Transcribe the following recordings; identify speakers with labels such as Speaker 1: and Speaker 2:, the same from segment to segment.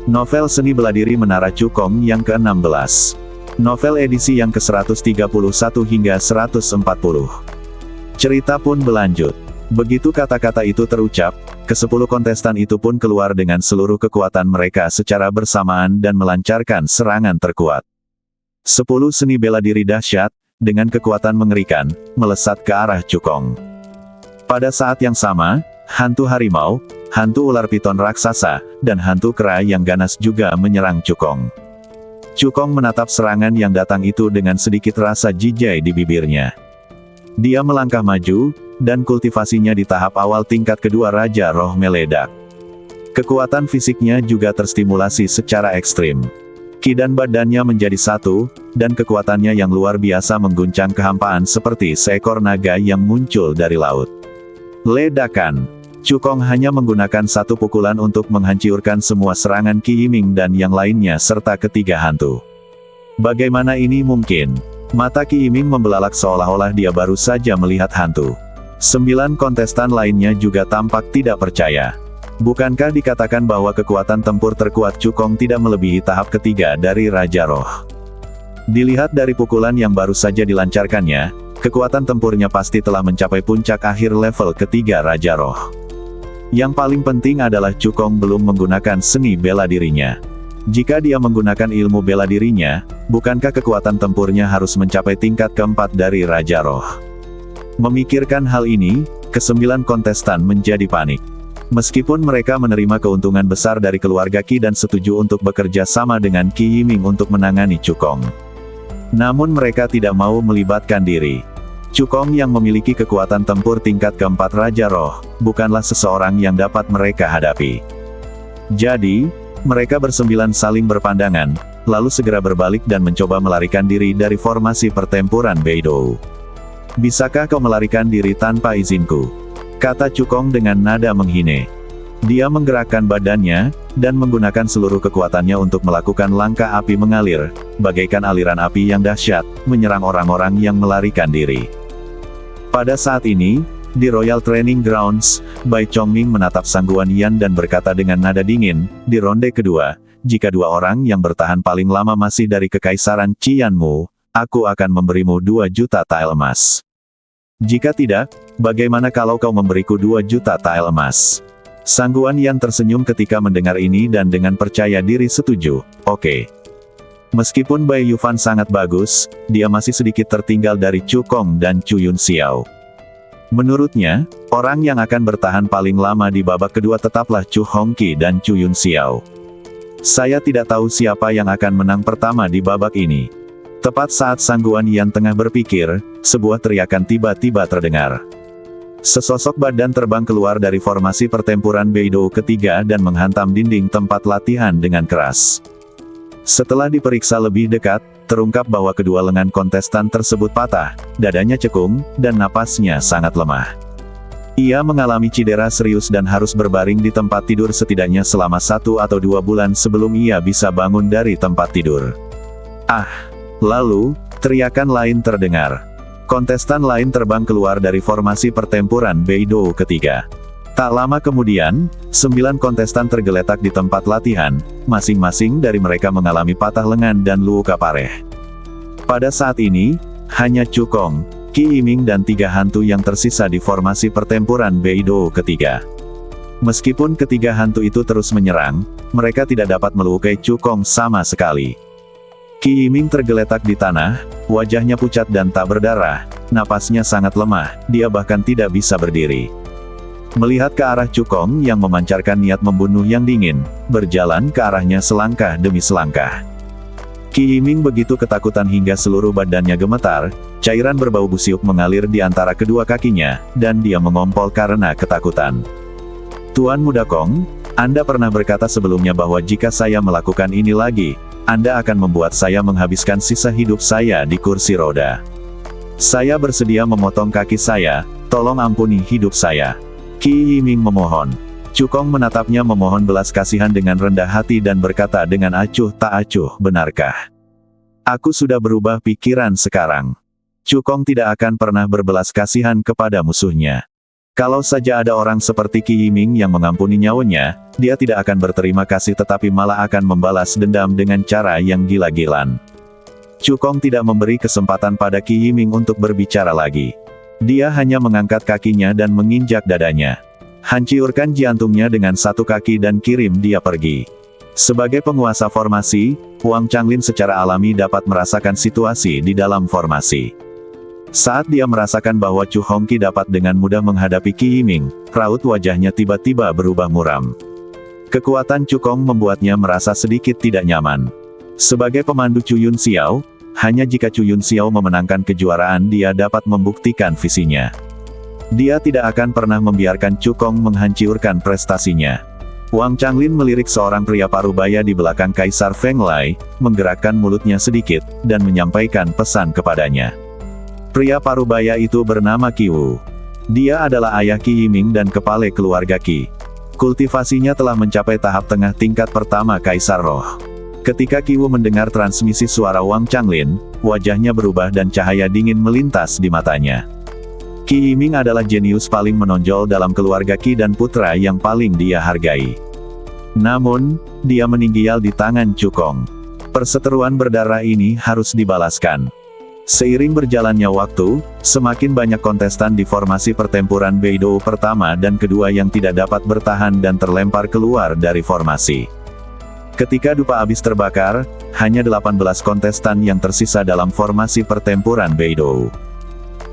Speaker 1: Novel Seni Beladiri Menara Cukong yang ke-16. Novel edisi yang ke-131 hingga 140. Cerita pun berlanjut. Begitu kata-kata itu terucap, ke-10 kontestan itu pun keluar dengan seluruh kekuatan mereka secara bersamaan dan melancarkan serangan terkuat. 10 seni bela diri dahsyat, dengan kekuatan mengerikan, melesat ke arah Cukong. Pada saat yang sama, hantu harimau, hantu ular piton raksasa, dan hantu kera yang ganas juga menyerang Cukong. Cukong menatap serangan yang datang itu dengan sedikit rasa jijai di bibirnya. Dia melangkah maju, dan kultivasinya di tahap awal tingkat kedua Raja Roh meledak. Kekuatan fisiknya juga terstimulasi secara ekstrim. Ki dan badannya menjadi satu, dan kekuatannya yang luar biasa mengguncang kehampaan seperti seekor naga yang muncul dari laut. Ledakan. Cukong hanya menggunakan satu pukulan untuk menghancurkan semua serangan Ki Yiming dan yang lainnya serta ketiga hantu. Bagaimana ini mungkin? Mata Ki Yiming membelalak seolah-olah dia baru saja melihat hantu. 9 kontestan lainnya juga tampak tidak percaya. Bukankah dikatakan bahwa kekuatan tempur terkuat Cukong tidak melebihi tahap ketiga dari Raja Roh? Dilihat dari pukulan yang baru saja dilancarkannya, kekuatan tempurnya pasti telah mencapai puncak akhir level ketiga Raja Roh. Yang paling penting adalah Cukong belum menggunakan seni bela dirinya. Jika dia menggunakan ilmu bela dirinya, bukankah kekuatan tempurnya harus mencapai tingkat keempat dari Raja Roh? Memikirkan hal ini, ke-9 kontestan menjadi panik. Meskipun mereka menerima keuntungan besar dari keluarga Ki dan setuju untuk bekerja sama dengan Ki Yiming untuk menangani Cukong, namun mereka tidak mau melibatkan diri. Cukong yang memiliki kekuatan tempur tingkat keempat Raja Roh, bukanlah seseorang yang dapat mereka hadapi. Jadi, mereka bersembilan saling berpandangan, lalu segera berbalik dan mencoba melarikan diri dari formasi pertempuran Beidou. "Bisakah kau melarikan diri tanpa izinku?" kata Cukong dengan nada menghine. Dia menggerakkan badannya, dan menggunakan seluruh kekuatannya untuk melakukan langkah api mengalir, bagaikan aliran api yang dahsyat, menyerang orang-orang yang melarikan diri. Pada saat ini, di Royal Training Grounds, Bai Chongming menatap Sangguan Yan dan berkata dengan nada dingin, "Di ronde kedua, jika 2 orang yang bertahan paling lama masih dari Kekaisaran Qianmu, aku akan memberimu 2 juta tael emas. Jika tidak, bagaimana kalau kau memberiku 2 juta tael emas?" Sangguan Yan tersenyum ketika mendengar ini dan dengan percaya diri setuju. "Oke." Meskipun Bai Yufan sangat bagus, dia masih sedikit tertinggal dari Cukong dan Chu Yun Xiao. Menurutnya, orang yang akan bertahan paling lama di babak kedua tetaplah Chu Hongqi dan Chu Yun Xiao. "Saya tidak tahu siapa yang akan menang pertama di babak ini." Tepat saat Sangguan Yan tengah berpikir, sebuah teriakan tiba-tiba terdengar. Sesosok badan terbang keluar dari formasi pertempuran Beidou ketiga dan menghantam dinding tempat latihan dengan keras. Setelah diperiksa lebih dekat, terungkap bahwa kedua lengan kontestan tersebut patah, dadanya cekung, dan napasnya sangat lemah. Ia mengalami cedera serius dan harus berbaring di tempat tidur setidaknya selama 1 atau 2 bulan sebelum ia bisa bangun dari tempat tidur. "Ah!" Lalu, teriakan lain terdengar. Kontestan lain terbang keluar dari formasi pertempuran Beidou ketiga. Tak lama kemudian, 9 kontestan tergeletak di tempat latihan, masing-masing dari mereka mengalami patah lengan dan luka pareh. Pada saat ini, hanya Cukong, Ki Yiming dan 3 hantu yang tersisa di formasi pertempuran Beidou ketiga. Meskipun ketiga hantu itu terus menyerang, mereka tidak dapat melukai Cukong sama sekali. Ki Yiming tergeletak di tanah, wajahnya pucat dan tak berdarah, napasnya sangat lemah, dia bahkan tidak bisa berdiri. Melihat ke arah Cukong yang memancarkan niat membunuh yang dingin, berjalan ke arahnya selangkah demi selangkah. Ki Yiming begitu ketakutan hingga seluruh badannya gemetar, cairan berbau busiuk mengalir di antara kedua kakinya, dan dia mengompol karena ketakutan. "Tuan Muda Kong, Anda pernah berkata sebelumnya bahwa jika saya melakukan ini lagi, Anda akan membuat saya menghabiskan sisa hidup saya di kursi roda. Saya bersedia memotong kaki saya, tolong ampuni hidup saya." Ki Yiming memohon. Cukong menatapnya memohon belas kasihan dengan rendah hati dan berkata dengan acuh tak acuh, "Benarkah? Aku sudah berubah pikiran sekarang." Cukong tidak akan pernah berbelas kasihan kepada musuhnya. Kalau saja ada orang seperti Ki Yiming yang mengampuni nyawanya, dia tidak akan berterima kasih tetapi malah akan membalas dendam dengan cara yang gila-gilaan. Cukong tidak memberi kesempatan pada Qi Yiming untuk berbicara lagi. Dia hanya mengangkat kakinya dan menginjak dadanya. Hancurkan jantungnya dengan satu kaki dan kirim dia pergi. Sebagai penguasa formasi, Wang Changlin secara alami dapat merasakan situasi di dalam formasi. Saat dia merasakan bahwa Chu Hongqi dapat dengan mudah menghadapi Qi Yiming, raut wajahnya tiba-tiba berubah muram. Kekuatan Cukong membuatnya merasa sedikit tidak nyaman. Sebagai pemandu Chu Yun Xiao, hanya jika Chu Yun Xiao memenangkan kejuaraan dia dapat membuktikan visinya. Dia tidak akan pernah membiarkan Cukong menghancurkan prestasinya. Wang Changlin melirik seorang pria parubaya di belakang Kaisar Feng Lai, menggerakkan mulutnya sedikit, dan menyampaikan pesan kepadanya. Pria parubaya itu bernama Qi Wu. Dia adalah ayah Qi Yiming dan kepala keluarga Qi. Kultivasinya telah mencapai tahap tengah tingkat pertama Kaisar Roh. Ketika Qi Wu mendengar transmisi suara Wang Changlin, wajahnya berubah dan cahaya dingin melintas di matanya. Qi Yiming adalah jenius paling menonjol dalam keluarga Qi dan putra yang paling dia hargai. Namun, dia meninggal di tangan Cukong. Perseteruan berdarah ini harus dibalaskan. Seiring berjalannya waktu, semakin banyak kontestan di formasi pertempuran Beidou pertama dan kedua yang tidak dapat bertahan dan terlempar keluar dari formasi. Ketika dupa habis terbakar, hanya 18 kontestan yang tersisa dalam formasi pertempuran Beidou.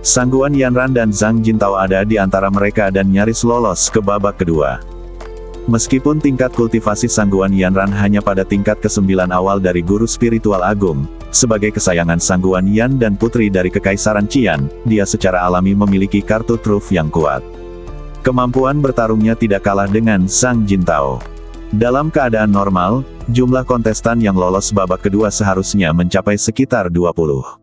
Speaker 1: Sangguan Yanran dan Zhang Jintao ada di antara mereka dan nyaris lolos ke babak kedua. Meskipun tingkat kultivasi Sangguan Yanran hanya pada tingkat ke-9 awal dari guru spiritual agung, sebagai kesayangan Sangguan Yan dan putri dari Kekaisaran Qian, dia secara alami memiliki kartu truf yang kuat. Kemampuan bertarungnya tidak kalah dengan Zhang Jintao. Dalam keadaan normal, jumlah kontestan yang lolos babak kedua seharusnya mencapai sekitar 20.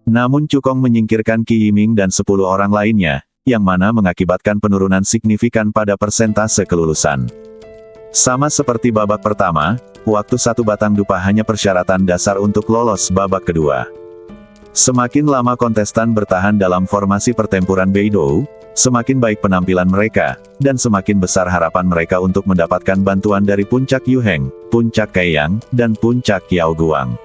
Speaker 1: Namun Cukong menyingkirkan Qi Yiming dan 10 orang lainnya, yang mana mengakibatkan penurunan signifikan pada persentase kelulusan. Sama seperti babak pertama, waktu satu batang dupa hanya persyaratan dasar untuk lolos babak kedua. Semakin lama kontestan bertahan dalam formasi pertempuran Beidou, semakin baik penampilan mereka, dan semakin besar harapan mereka untuk mendapatkan bantuan dari Puncak Yuheng, Puncak Kaiyang, dan Puncak Yaoguang.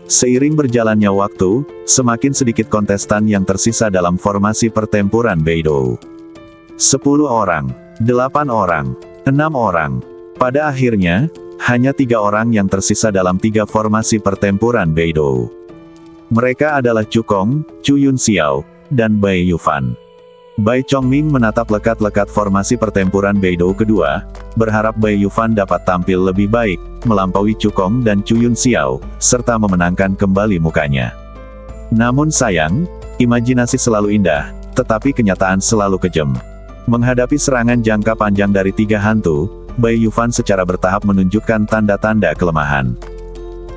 Speaker 1: Seiring berjalannya waktu, semakin sedikit kontestan yang tersisa dalam formasi pertempuran Beidou. 10 orang, 8 orang, 6 orang. Pada akhirnya, hanya 3 orang yang tersisa dalam 3 formasi pertempuran Beidou. Mereka adalah Cukong, Chu Yun Xiao, dan Bai Yufan. Bai Chongming menatap lekat-lekat formasi pertempuran Beidou kedua, berharap Bai Yufan dapat tampil lebih baik, melampaui Cukong dan Chu Yun Xiao, serta memenangkan kembali mukanya. Namun sayang, imajinasi selalu indah, tetapi kenyataan selalu kejam. Menghadapi serangan jangka panjang dari 3 hantu, Bai Yufan secara bertahap menunjukkan tanda-tanda kelemahan.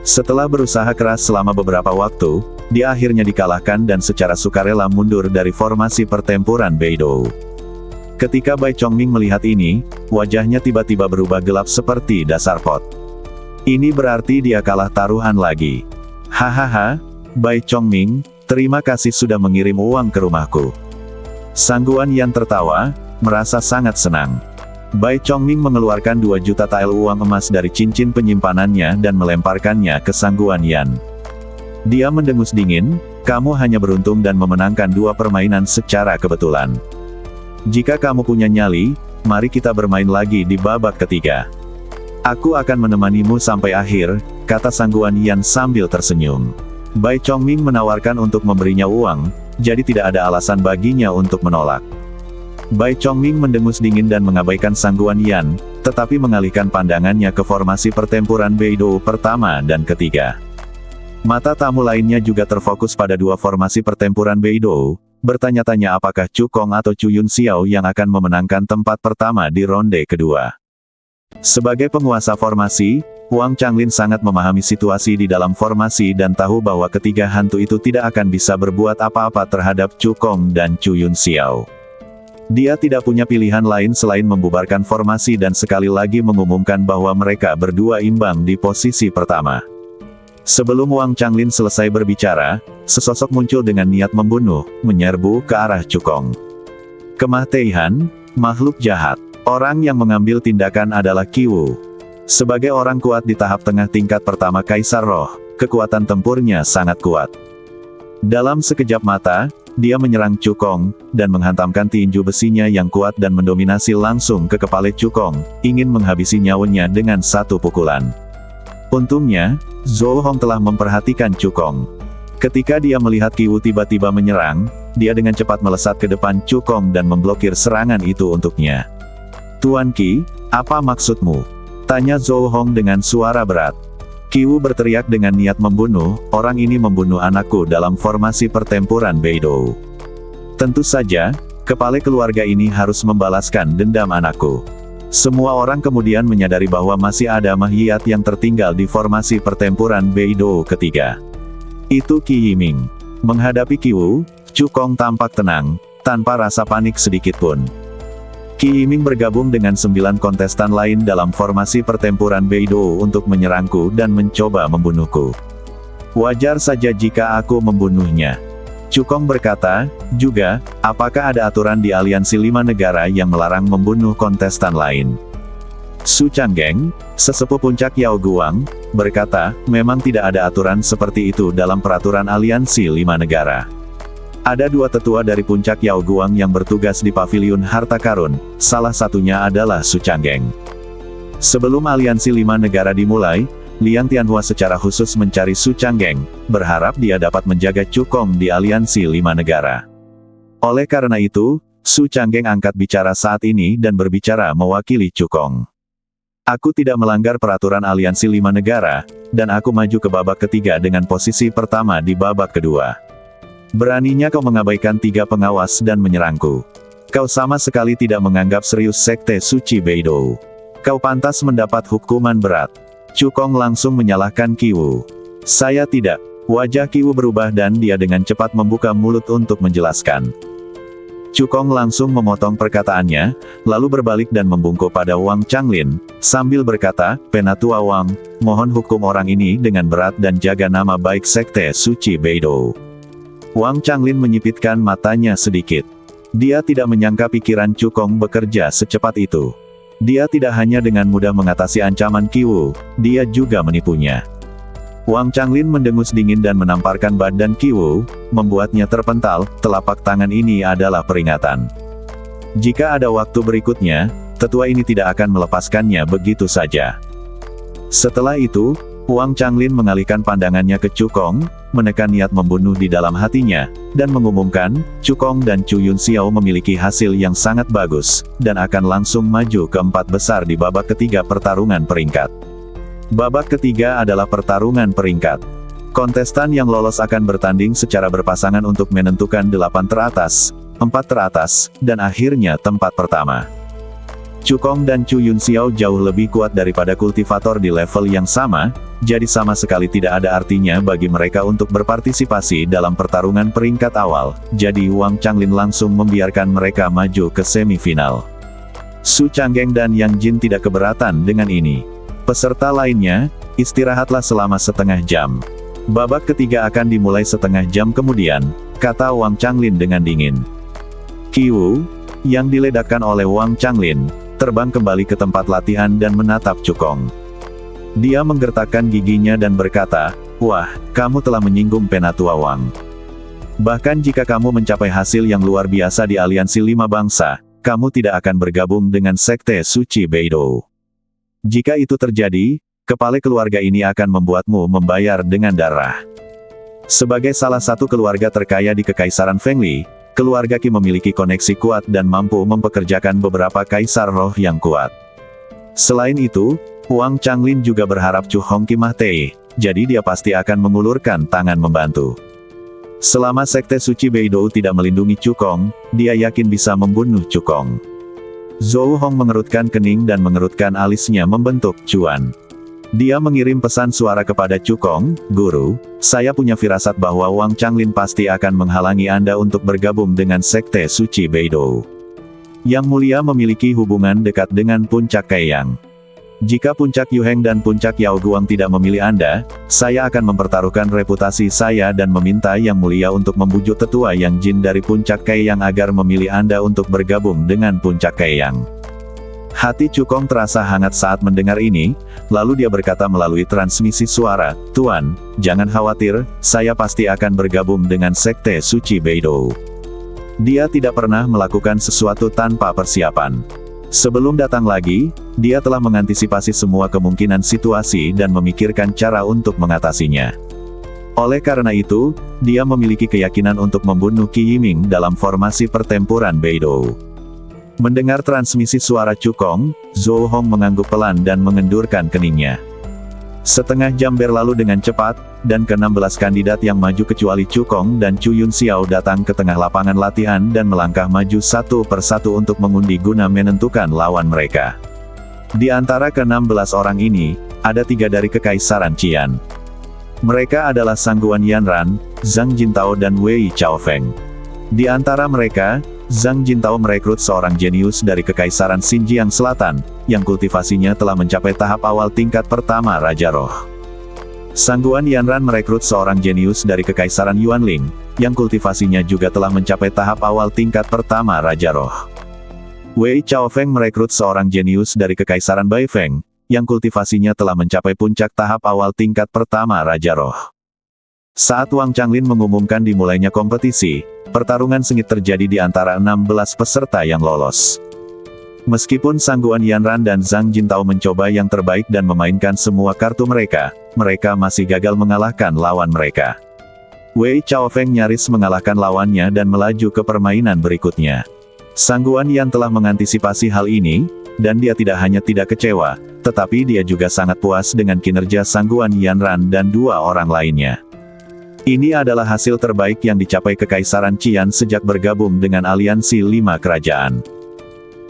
Speaker 1: Setelah berusaha keras selama beberapa waktu, dia akhirnya dikalahkan dan secara sukarela mundur dari formasi pertempuran Beidou. Ketika Bai Chongming melihat ini, wajahnya tiba-tiba berubah gelap seperti dasar pot. Ini berarti dia kalah taruhan lagi. Hahaha, Bai Chongming, terima kasih sudah mengirim uang ke rumahku. Sangguan Yan tertawa, merasa sangat senang. Bai Chongming mengeluarkan 2 juta tael uang emas dari cincin penyimpanannya dan melemparkannya ke Sangguan Yan. Dia mendengus dingin, kamu hanya beruntung dan memenangkan 2 permainan secara kebetulan. Jika kamu punya nyali, mari kita bermain lagi di babak ketiga. Aku akan menemanimu sampai akhir, kata Sangguan Yan sambil tersenyum. Bai Chongming menawarkan untuk memberinya uang, jadi tidak ada alasan baginya untuk menolak. Bai Chongming mendengus dingin dan mengabaikan Sangguan Yan, tetapi mengalihkan pandangannya ke formasi pertempuran Beidou pertama dan ketiga. Mata tamu lainnya juga terfokus pada 2 formasi pertempuran Beidou, bertanya-tanya apakah Cukong atau Chu Yun Xiao yang akan memenangkan tempat pertama di ronde kedua. Sebagai penguasa formasi, Wang Changlin sangat memahami situasi di dalam formasi dan tahu bahwa ketiga hantu itu tidak akan bisa berbuat apa-apa terhadap Cukong dan Chu Yun Xiao. Dia tidak punya pilihan lain selain membubarkan formasi dan sekali lagi mengumumkan bahwa mereka berdua imbang di posisi pertama. Sebelum Wang Changlin selesai berbicara, sesosok muncul dengan niat membunuh, menyerbu ke arah Cukong. Kemah Teihan, makhluk jahat. Orang yang mengambil tindakan adalah Qiwu. Sebagai orang kuat di tahap tengah tingkat pertama Kaisar Roh, kekuatan tempurnya sangat kuat. Dalam sekejap mata, dia menyerang Cukong, dan menghantamkan tinju besinya yang kuat dan mendominasi langsung ke kepala Cukong, ingin menghabisi nyawanya dengan satu pukulan. Untungnya, Zhou Hong telah memperhatikan Cukong. Ketika dia melihat Qiwu tiba-tiba menyerang, dia dengan cepat melesat ke depan Cukong dan memblokir serangan itu untuknya. "Tuan Qi, apa maksudmu?" tanya Zhou Hong dengan suara berat. Qiwu berteriak dengan niat membunuh, "Orang ini membunuh anakku dalam formasi pertempuran Beidou. Tentu saja, kepala keluarga ini harus membalaskan dendam anakku." Semua orang kemudian menyadari bahwa masih ada mahyiyat yang tertinggal di formasi pertempuran Beidou ketiga. Itu Qi Yiming. Menghadapi Qiwu, Cukong tampak tenang, tanpa rasa panik sedikitpun. Qi Yiming bergabung dengan 9 kontestan lain dalam formasi pertempuran Beidou untuk menyerangku dan mencoba membunuhku. Wajar saja jika aku membunuhnya. Cukong berkata, juga, apakah ada aturan di aliansi 5 negara yang melarang membunuh kontestan lain? Su Changgeng, sesepuh puncak Yao Guang, berkata, memang tidak ada aturan seperti itu dalam peraturan aliansi 5 negara. Ada 2 tetua dari puncak Yao Guang yang bertugas di paviliun harta karun, salah satunya adalah Su Changgeng. Sebelum aliansi 5 negara dimulai, Liang Tianhua secara khusus mencari Su Changgeng, berharap dia dapat menjaga Cukong di aliansi 5 negara. Oleh karena itu, Su Changgeng angkat bicara saat ini dan berbicara mewakili Cukong. "Aku tidak melanggar peraturan aliansi 5 negara, dan aku maju ke babak ketiga dengan posisi pertama di babak kedua. Beraninya kau mengabaikan 3 pengawas dan menyerangku. Kau sama sekali tidak menganggap serius Sekte Suci Beidou. Kau pantas mendapat hukuman berat." Cukong langsung menyalahkan Qiwu. "Saya tidak." Wajah Qiwu berubah dan dia dengan cepat membuka mulut untuk menjelaskan. Cukong langsung memotong perkataannya, lalu berbalik dan membungkuk pada Wang Changlin, sambil berkata, "Penatua Wang, mohon hukum orang ini dengan berat dan jaga nama baik Sekte Suci Beidou." Wang Changlin menyipitkan matanya sedikit. Dia tidak menyangka pikiran Cukong bekerja secepat itu. Dia tidak hanya dengan mudah mengatasi ancaman Qiwu, dia juga menipunya. Wang Changlin mendengus dingin dan menamparkan badan Qiwu, membuatnya terpental. Telapak tangan ini adalah peringatan. Jika ada waktu berikutnya, tetua ini tidak akan melepaskannya begitu saja. Setelah itu, Wang Changlin mengalihkan pandangannya ke Cukong, menekan niat membunuh di dalam hatinya, dan mengumumkan, Cukong dan Chu Yunxiao memiliki hasil yang sangat bagus, dan akan langsung maju ke 4 besar di babak ketiga pertarungan peringkat. Babak ketiga adalah pertarungan peringkat. Kontestan yang lolos akan bertanding secara berpasangan untuk menentukan 8 teratas, 4 teratas, dan akhirnya tempat pertama. Cukong dan Chu Yunxiao jauh lebih kuat daripada kultivator di level yang sama, jadi sama sekali tidak ada artinya bagi mereka untuk berpartisipasi dalam pertarungan peringkat awal, jadi Wang Changlin langsung membiarkan mereka maju ke semifinal. Su Changgeng dan Yang Jin tidak keberatan dengan ini. Peserta lainnya, istirahatlah selama setengah jam. Babak ketiga akan dimulai setengah jam kemudian, kata Wang Changlin dengan dingin. Qiwu, yang diledakkan oleh Wang Changlin, terbang kembali ke tempat latihan dan menatap Cukong. Dia menggertakkan giginya dan berkata, "Wah, kamu telah menyinggung Penatua Wang. Bahkan jika kamu mencapai hasil yang luar biasa di aliansi 5 bangsa, kamu tidak akan bergabung dengan Sekte Suci Beidou. Jika itu terjadi, kepala keluarga ini akan membuatmu membayar dengan darah." Sebagai salah satu keluarga terkaya di Kekaisaran Fengli, keluarga Qi memiliki koneksi kuat dan mampu mempekerjakan beberapa kaisar roh yang kuat. Selain itu, Wang Changlin juga berharap Chu Hongqi Mahtei, jadi dia pasti akan mengulurkan tangan membantu. Selama Sekte Suci Beidou tidak melindungi Cukong, dia yakin bisa membunuh Cukong. Zhou Hong mengerutkan kening dan mengerutkan alisnya membentuk cuan. Dia mengirim pesan suara kepada Cukong, "Guru, saya punya firasat bahwa Wang Changlin pasti akan menghalangi Anda untuk bergabung dengan Sekte Suci Beidou. Yang Mulia memiliki hubungan dekat dengan Puncak Kaiyang. Jika Puncak Yuheng dan Puncak Yao Guang tidak memilih Anda, saya akan mempertaruhkan reputasi saya dan meminta Yang Mulia untuk membujuk tetua Yang Jin dari Puncak Kaiyang agar memilih Anda untuk bergabung dengan Puncak Kaiyang." Hati Cukong terasa hangat saat mendengar ini, lalu dia berkata melalui transmisi suara, "Tuan, jangan khawatir, saya pasti akan bergabung dengan Sekte Suci Beidou." Dia tidak pernah melakukan sesuatu tanpa persiapan. Sebelum datang lagi, dia telah mengantisipasi semua kemungkinan situasi dan memikirkan cara untuk mengatasinya. Oleh karena itu, dia memiliki keyakinan untuk membunuh Qi Yiming dalam formasi pertempuran Beidou. Mendengar transmisi suara Cukong, Zhou Hong mengangguk pelan dan mengendurkan keningnya. Setengah jam berlalu dengan cepat, dan ke-16 kandidat yang maju kecuali Cukong dan Chu Yun Xiao datang ke tengah lapangan latihan dan melangkah maju satu persatu untuk mengundi guna menentukan lawan mereka. Di antara ke-16 orang ini, ada 3 dari Kekaisaran Qian. Mereka adalah Sangguan Yanran, Zhang Jintao dan Wei Chaofeng. Di antara mereka, Zhang Jintao merekrut seorang jenius dari Kekaisaran Xinjiang Selatan, yang kultivasinya telah mencapai tahap awal tingkat pertama Raja Roh. Sangguan Yanran merekrut seorang jenius dari Kekaisaran Yuanling, yang kultivasinya juga telah mencapai tahap awal tingkat pertama Raja Roh. Wei Chaofeng merekrut seorang jenius dari Kekaisaran Baifeng, yang kultivasinya telah mencapai puncak tahap awal tingkat pertama Raja Roh. Saat Wang Changlin mengumumkan dimulainya kompetisi, pertarungan sengit terjadi di antara 16 peserta yang lolos. Meskipun Sangguan Yanran dan Zhang Jintao mencoba yang terbaik dan memainkan semua kartu mereka masih gagal mengalahkan lawan mereka. Wei Chaofeng nyaris mengalahkan lawannya dan melaju ke permainan berikutnya. Sangguan Yan telah mengantisipasi hal ini, dan dia tidak hanya tidak kecewa, tetapi dia juga sangat puas dengan kinerja Sangguan Yanran dan 2 orang lainnya. Ini adalah hasil terbaik yang dicapai Kekaisaran Qian sejak bergabung dengan aliansi 5 kerajaan.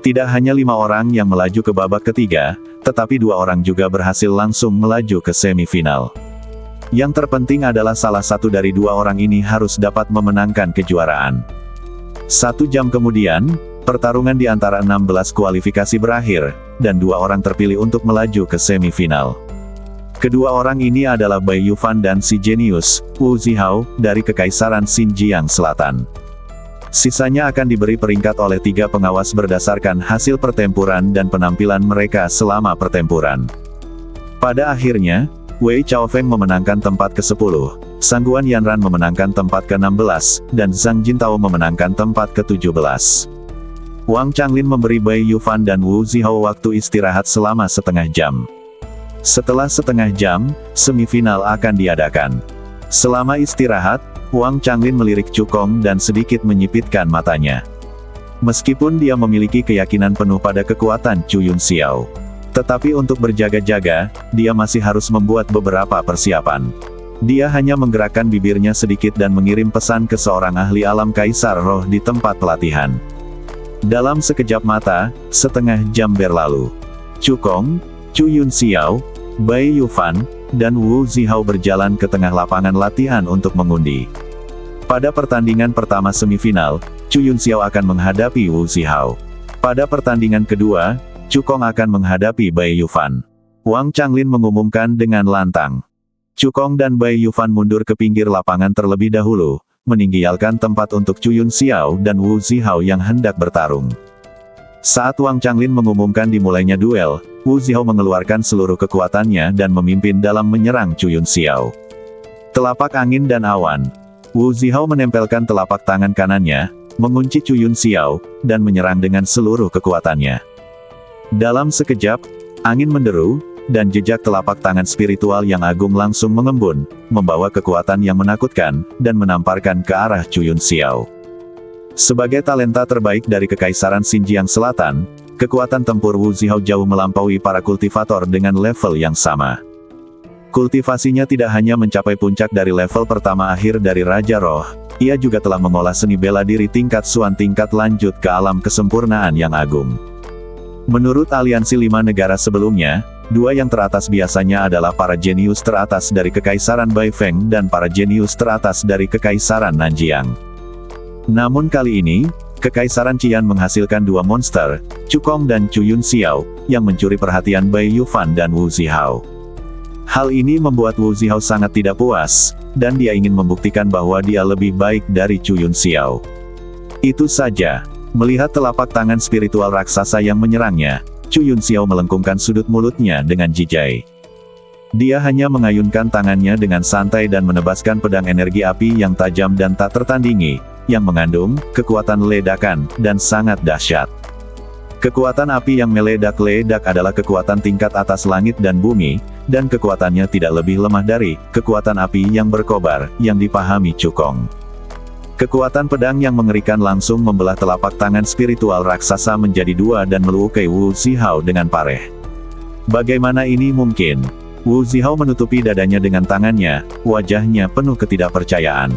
Speaker 1: Tidak hanya 5 orang yang melaju ke babak ketiga, tetapi 2 orang juga berhasil langsung melaju ke semifinal. Yang terpenting adalah salah satu dari 2 orang ini harus dapat memenangkan kejuaraan. 1 jam kemudian, pertarungan di antara 16 kualifikasi berakhir, dan 2 orang terpilih untuk melaju ke semifinal. Kedua orang ini adalah Bai Yufan dan si jenius, Wu Zihao, dari Kekaisaran Xinjiang Selatan. Sisanya akan diberi peringkat oleh 3 pengawas berdasarkan hasil pertempuran dan penampilan mereka selama pertempuran. Pada akhirnya, Wei Chaofeng memenangkan tempat ke-10, Sangguan Yanran memenangkan tempat ke-16, dan Zhang Jintao memenangkan tempat ke-17. Wang Changlin memberi Bai Yufan dan Wu Zihao waktu istirahat selama setengah jam. Setelah setengah jam, semifinal akan diadakan. Selama istirahat, Wang Changlin melirik Cukong dan sedikit menyipitkan matanya. Meskipun dia memiliki keyakinan penuh pada kekuatan Chu Yun Xiao, tetapi untuk berjaga-jaga, dia masih harus membuat beberapa persiapan. Dia hanya menggerakkan bibirnya sedikit dan mengirim pesan ke seorang ahli alam Kaisar Roh di tempat pelatihan. Dalam sekejap mata, setengah jam berlalu. Cukong, Chu Yun Xiao, Bai Yufan, dan Wu Zihao berjalan ke tengah lapangan latihan untuk mengundi. Pada pertandingan pertama semifinal, Chu Yun Xiao akan menghadapi Wu Zihao. Pada pertandingan kedua, Cukong akan menghadapi Bai Yufan. Wang Changlin mengumumkan dengan lantang. Cukong dan Bai Yufan mundur ke pinggir lapangan terlebih dahulu, meninggalkan tempat untuk Chu Yun Xiao dan Wu Zihao yang hendak bertarung. Saat Wang Changlin mengumumkan dimulainya duel, Wu Zihao mengeluarkan seluruh kekuatannya dan memimpin dalam menyerang Chu Yun Xiao. Telapak angin dan awan. Wu Zihao menempelkan telapak tangan kanannya, mengunci Chu Yun Xiao, dan menyerang dengan seluruh kekuatannya. Dalam sekejap, angin menderu, dan jejak telapak tangan spiritual yang agung langsung mengembun, membawa kekuatan yang menakutkan, dan menamparkan ke arah Chu Yun Xiao. Sebagai talenta terbaik dari Kekaisaran Xinjiang Selatan, kekuatan tempur Wu Zihao jauh melampaui para kultivator dengan level yang sama. Kultivasinya tidak hanya mencapai puncak dari level pertama akhir dari Raja Roh, ia juga telah mengolah seni bela diri tingkat Xuan tingkat lanjut ke alam kesempurnaan yang agung. Menurut aliansi 5 negara sebelumnya, 2 yang teratas biasanya adalah para jenius teratas dari Kekaisaran Baifeng dan para jenius teratas dari Kekaisaran Nanjiang. Namun kali ini, Kekaisaran Qian menghasilkan 2 monster, Cukong dan Chu Yun Xiao, yang mencuri perhatian Bai Yufan dan Wu Zihao. Hal ini membuat Wu Zihao sangat tidak puas, dan dia ingin membuktikan bahwa dia lebih baik dari Chu Yun Xiao. Itu saja. Melihat telapak tangan spiritual raksasa yang menyerangnya, Chu Yunxiao melengkungkan sudut mulutnya dengan jijai. Dia hanya mengayunkan tangannya dengan santai dan menebaskan pedang energi api yang tajam dan tak tertandingi, yang mengandung kekuatan ledakan dan sangat dahsyat. Kekuatan api yang meledak-ledak adalah kekuatan tingkat atas langit dan bumi, dan kekuatannya tidak lebih lemah dari kekuatan api yang berkobar, yang dipahami Cukong. Kekuatan pedang yang mengerikan langsung membelah telapak tangan spiritual raksasa menjadi dua dan melukai Wu Zihao dengan pareh. Bagaimana ini mungkin? Wu Zihao menutupi dadanya dengan tangannya, wajahnya penuh ketidakpercayaan.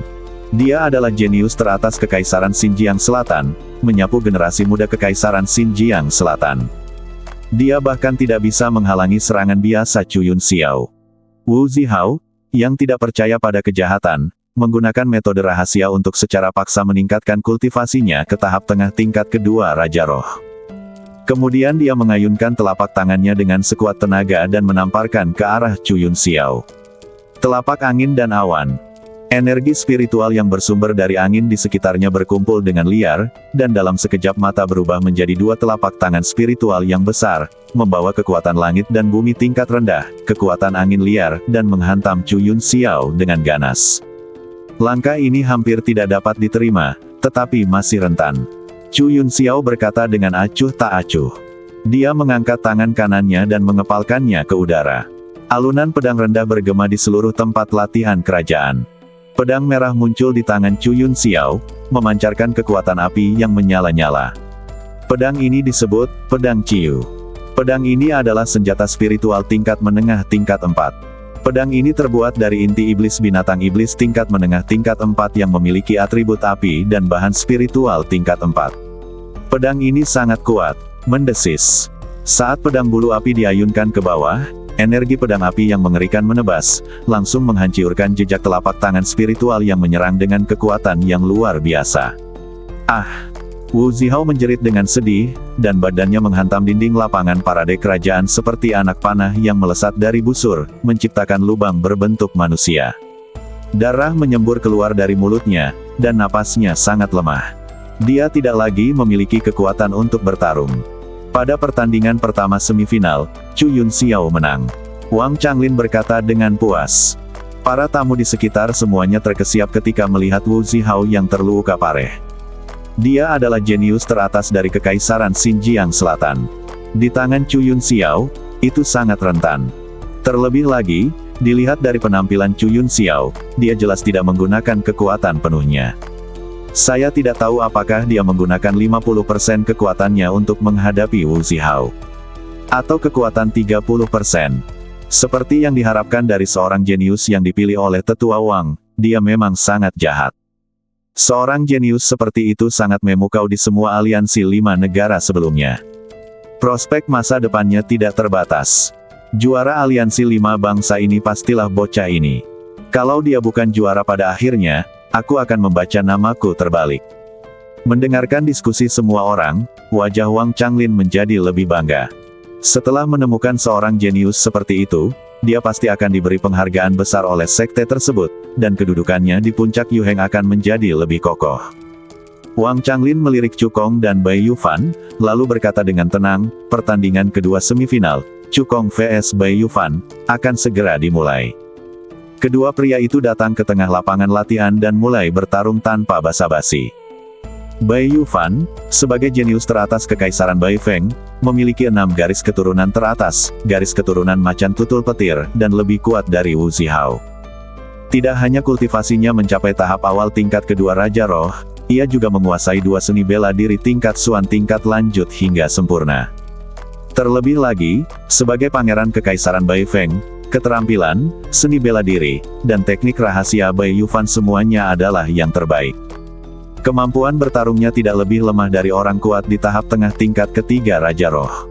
Speaker 1: Dia adalah jenius teratas Kekaisaran Xinjiang Selatan, menyapu generasi muda Kekaisaran Xinjiang Selatan. Dia bahkan tidak bisa menghalangi serangan biasa Chu Yunxiao. Wu Zihao, yang tidak percaya pada kejahatan, menggunakan metode rahasia untuk secara paksa meningkatkan kultivasinya ke tahap tengah tingkat kedua Raja Roh. Kemudian dia mengayunkan telapak tangannya dengan sekuat tenaga dan menamparkan ke arah Chu Yunxiao. Telapak angin dan awan. Energi spiritual yang bersumber dari angin di sekitarnya berkumpul dengan liar, dan dalam sekejap mata berubah menjadi dua telapak tangan spiritual yang besar, membawa kekuatan langit dan bumi tingkat rendah, kekuatan angin liar, dan menghantam Chu Yunxiao dengan ganas. Langkah ini hampir tidak dapat diterima, tetapi masih rentan. Chu Yunxiao berkata dengan acuh tak acuh. Dia mengangkat tangan kanannya dan mengepalkannya ke udara. Alunan pedang rendah bergema di seluruh tempat latihan kerajaan. Pedang merah muncul di tangan Chu Yunxiao, memancarkan kekuatan api yang menyala-nyala. Pedang ini disebut Pedang Ciu. Pedang ini adalah senjata spiritual tingkat menengah tingkat 4. Pedang ini terbuat dari inti iblis binatang iblis tingkat menengah tingkat 4 yang memiliki atribut api dan bahan spiritual tingkat 4. Pedang ini sangat kuat, mendesis. Saat pedang bulu api diayunkan ke bawah, energi pedang api yang mengerikan menebas, langsung menghancurkan jejak telapak tangan spiritual yang menyerang dengan kekuatan yang luar biasa. Ah! Wu Zihao menjerit dengan sedih, dan badannya menghantam dinding lapangan parade kerajaan seperti anak panah yang melesat dari busur, menciptakan lubang berbentuk manusia. Darah menyembur keluar dari mulutnya, dan napasnya sangat lemah. Dia tidak lagi memiliki kekuatan untuk bertarung. Pada pertandingan pertama semifinal, Chu Yunxiao menang. Wang Changlin berkata dengan puas. Para tamu di sekitar semuanya terkesiap ketika melihat Wu Zihao yang terluka pareh. Dia adalah jenius teratas dari Kekaisaran Xinjiang Selatan. Di tangan Chu Yunxiao, itu sangat rentan. Terlebih lagi, dilihat dari penampilan Chu Yunxiao, dia jelas tidak menggunakan kekuatan penuhnya. Saya tidak tahu apakah dia menggunakan 50% kekuatannya untuk menghadapi Wu Zihao. Atau kekuatan 30%. Seperti yang diharapkan dari seorang jenius yang dipilih oleh Tetua Wang, dia memang sangat jahat. Seorang jenius seperti itu sangat memukau di semua aliansi 5 negara sebelumnya. Prospek masa depannya tidak terbatas. Juara aliansi 5 bangsa ini pastilah bocah ini. Kalau dia bukan juara pada akhirnya, aku akan membaca namaku terbalik. Mendengarkan diskusi semua orang, wajah Wang Changlin menjadi lebih bangga. Setelah menemukan seorang jenius seperti itu, dia pasti akan diberi penghargaan besar oleh sekte tersebut, dan kedudukannya di puncak Yuheng akan menjadi lebih kokoh. Wang Changlin melirik Cukong dan Bai Yufan, lalu berkata dengan tenang, pertandingan kedua semifinal, Cukong vs Bai Yufan, akan segera dimulai. Kedua pria itu datang ke tengah lapangan latihan dan mulai bertarung tanpa basa-basi. Bai Yufan, sebagai jenius teratas Kekaisaran Bai Feng, memiliki 6 garis keturunan teratas, garis keturunan macan tutul petir, dan lebih kuat dari Wu Zihao. Tidak hanya kultivasinya mencapai tahap awal tingkat kedua Raja Roh, ia juga menguasai 2 seni bela diri tingkat Xuan tingkat lanjut hingga sempurna. Terlebih lagi, sebagai pangeran Kekaisaran Bai Feng, keterampilan, seni bela diri, dan teknik rahasia Bai Yufan semuanya adalah yang terbaik. Kemampuan bertarungnya tidak lebih lemah dari orang kuat di tahap tengah tingkat ketiga Raja Roh.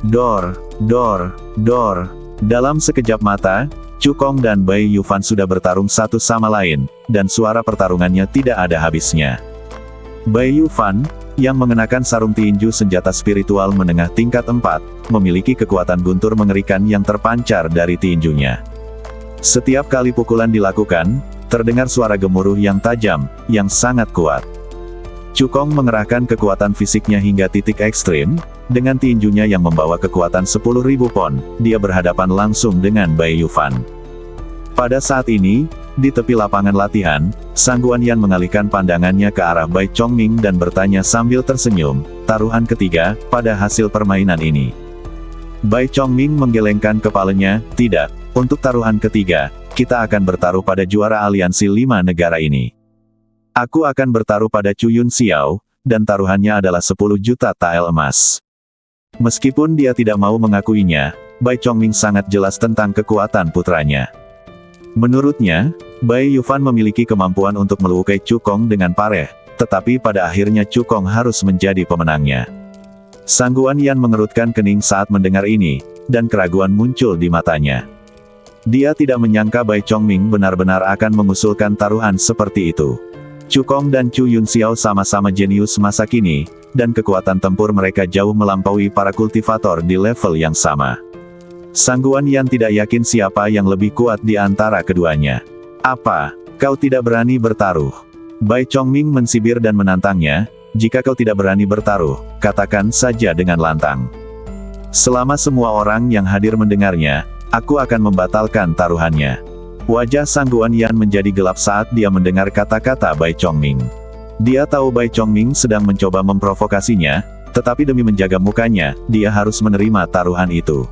Speaker 1: Dor, dor, dor. Dalam sekejap mata, Cukong dan Bai Yufan sudah bertarung satu sama lain, dan suara pertarungannya tidak ada habisnya. Bai Yufan, yang mengenakan sarung tinju senjata spiritual menengah tingkat 4, memiliki kekuatan guntur mengerikan yang terpancar dari tinjunya. Setiap kali pukulan dilakukan, terdengar suara gemuruh yang tajam, yang sangat kuat. Cukong mengerahkan kekuatan fisiknya hingga titik ekstrim, dengan tinjunya yang membawa kekuatan 10.000 pon, dia berhadapan langsung dengan Bai Yufan. Pada saat ini, di tepi lapangan latihan, Sang Guanyan mengalihkan pandangannya ke arah Bai Chongming dan bertanya sambil tersenyum, taruhan ketiga, pada hasil permainan ini. Bai Chongming menggelengkan kepalanya, tidak, untuk taruhan ketiga, kita akan bertaruh pada juara aliansi 5 negara ini. Aku akan bertaruh pada Chu Yun Xiao, dan taruhannya adalah 10 juta tael emas. Meskipun dia tidak mau mengakuinya, Bai Chongming sangat jelas tentang kekuatan putranya. Menurutnya, Bai Yufan memiliki kemampuan untuk melukai Cukong dengan pareh, tetapi pada akhirnya Cukong harus menjadi pemenangnya. Sang Guanyan mengerutkan kening saat mendengar ini, dan keraguan muncul di matanya. Dia tidak menyangka Bai Chongming benar-benar akan mengusulkan taruhan seperti itu. Cukong dan Chu Yun Xiao sama-sama jenius masa kini, dan kekuatan tempur mereka jauh melampaui para kultivator di level yang sama. Sang Guanyan tidak yakin siapa yang lebih kuat di antara keduanya. Apa, kau tidak berani bertaruh? Bai Chongming mensibir dan menantangnya, jika kau tidak berani bertaruh, katakan saja dengan lantang. Selama semua orang yang hadir mendengarnya, aku akan membatalkan taruhannya. Wajah Sang Guanyan menjadi gelap saat dia mendengar kata-kata Bai Chongming. Dia tahu Bai Chongming sedang mencoba memprovokasinya, tetapi demi menjaga mukanya, dia harus menerima taruhan itu.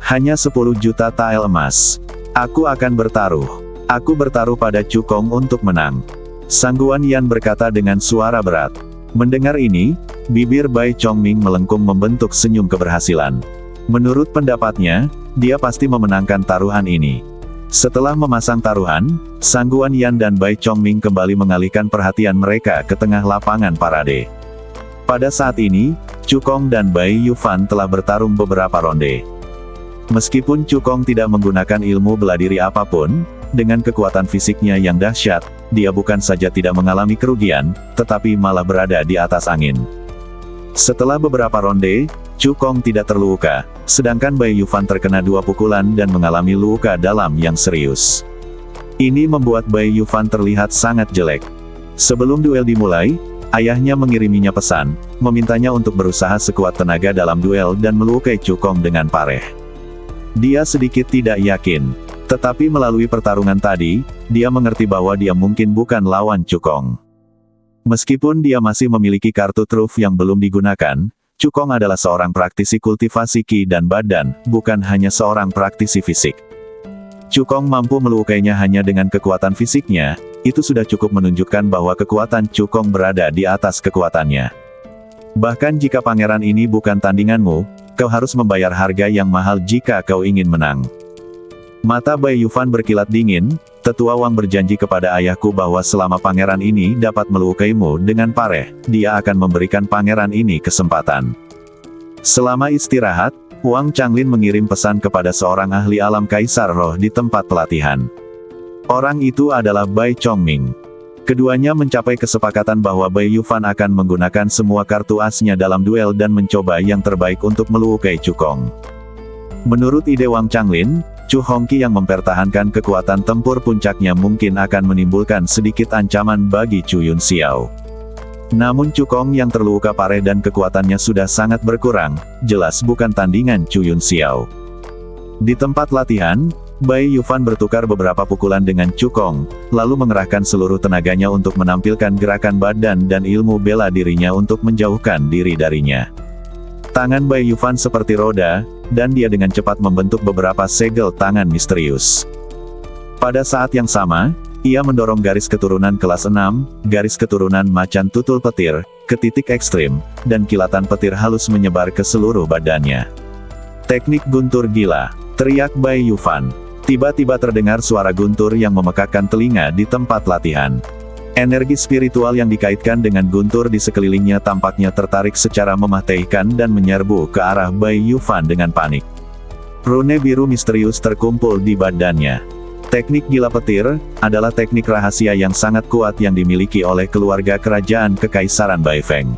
Speaker 1: Hanya 10 juta tael emas. Aku akan bertaruh. Aku bertaruh pada Cukong untuk menang. Sang Guanyan berkata dengan suara berat. Mendengar ini, bibir Bai Chongming melengkung membentuk senyum keberhasilan. Menurut pendapatnya, dia pasti memenangkan taruhan ini. Setelah memasang taruhan, Sang Guanyan dan Bai Chongming kembali mengalihkan perhatian mereka ke tengah lapangan parade. Pada saat ini, Cukong dan Bai Yufan telah bertarung beberapa ronde. Meskipun Cukong tidak menggunakan ilmu bela diri apapun, dengan kekuatan fisiknya yang dahsyat, dia bukan saja tidak mengalami kerugian, tetapi malah berada di atas angin. Setelah beberapa ronde, Cukong tidak terluka, sedangkan Bai Yufan terkena 2 pukulan dan mengalami luka dalam yang serius. Ini membuat Bai Yufan terlihat sangat jelek. Sebelum duel dimulai, ayahnya mengiriminya pesan, memintanya untuk berusaha sekuat tenaga dalam duel dan melukai Cukong dengan pareh. Dia sedikit tidak yakin, tetapi melalui pertarungan tadi, dia mengerti bahwa dia mungkin bukan lawan Cukong. Meskipun dia masih memiliki kartu truf yang belum digunakan, Cukong adalah seorang praktisi kultivasi ki dan badan, bukan hanya seorang praktisi fisik. Cukong mampu melukainya hanya dengan kekuatan fisiknya, itu sudah cukup menunjukkan bahwa kekuatan Cukong berada di atas kekuatannya. Bahkan jika pangeran ini bukan tandinganmu, kau harus membayar harga yang mahal jika kau ingin menang. Mata Bai Yufan berkilat dingin, tetua Wang berjanji kepada ayahku bahwa selama pangeran ini dapat melukaimu dengan pareh, dia akan memberikan pangeran ini kesempatan. Selama istirahat, Wang Changlin mengirim pesan kepada seorang ahli alam kaisar roh di tempat pelatihan. Orang itu adalah Bai Chongming. Keduanya mencapai kesepakatan bahwa Bai Yufan akan menggunakan semua kartu asnya dalam duel dan mencoba yang terbaik untuk melukai Cukong. Menurut ide Wang Changlin, Chu Hongqi yang mempertahankan kekuatan tempur puncaknya mungkin akan menimbulkan sedikit ancaman bagi Chu Yun Xiao. Namun Cukong yang terluka pareh dan kekuatannya sudah sangat berkurang, jelas bukan tandingan Chu Yun Xiao. Di tempat latihan, Bai Yufan bertukar beberapa pukulan dengan Cukong, lalu mengerahkan seluruh tenaganya untuk menampilkan gerakan badan dan ilmu bela dirinya untuk menjauhkan diri darinya. Tangan Bai Yufan seperti roda, dan dia dengan cepat membentuk beberapa segel tangan misterius. Pada saat yang sama, ia mendorong garis keturunan kelas 6, garis keturunan macan tutul petir, ke titik ekstrim, dan kilatan petir halus menyebar ke seluruh badannya. Teknik guntur gila, teriak Bai Yufan. Tiba-tiba terdengar suara guntur yang memekakkan telinga di tempat latihan. Energi spiritual yang dikaitkan dengan guntur di sekelilingnya tampaknya tertarik secara mematikan dan menyerbu ke arah Bai Yufan dengan panik. Rune biru misterius terkumpul di badannya. Teknik gila petir adalah teknik rahasia yang sangat kuat yang dimiliki oleh keluarga kerajaan Kekaisaran Baifeng.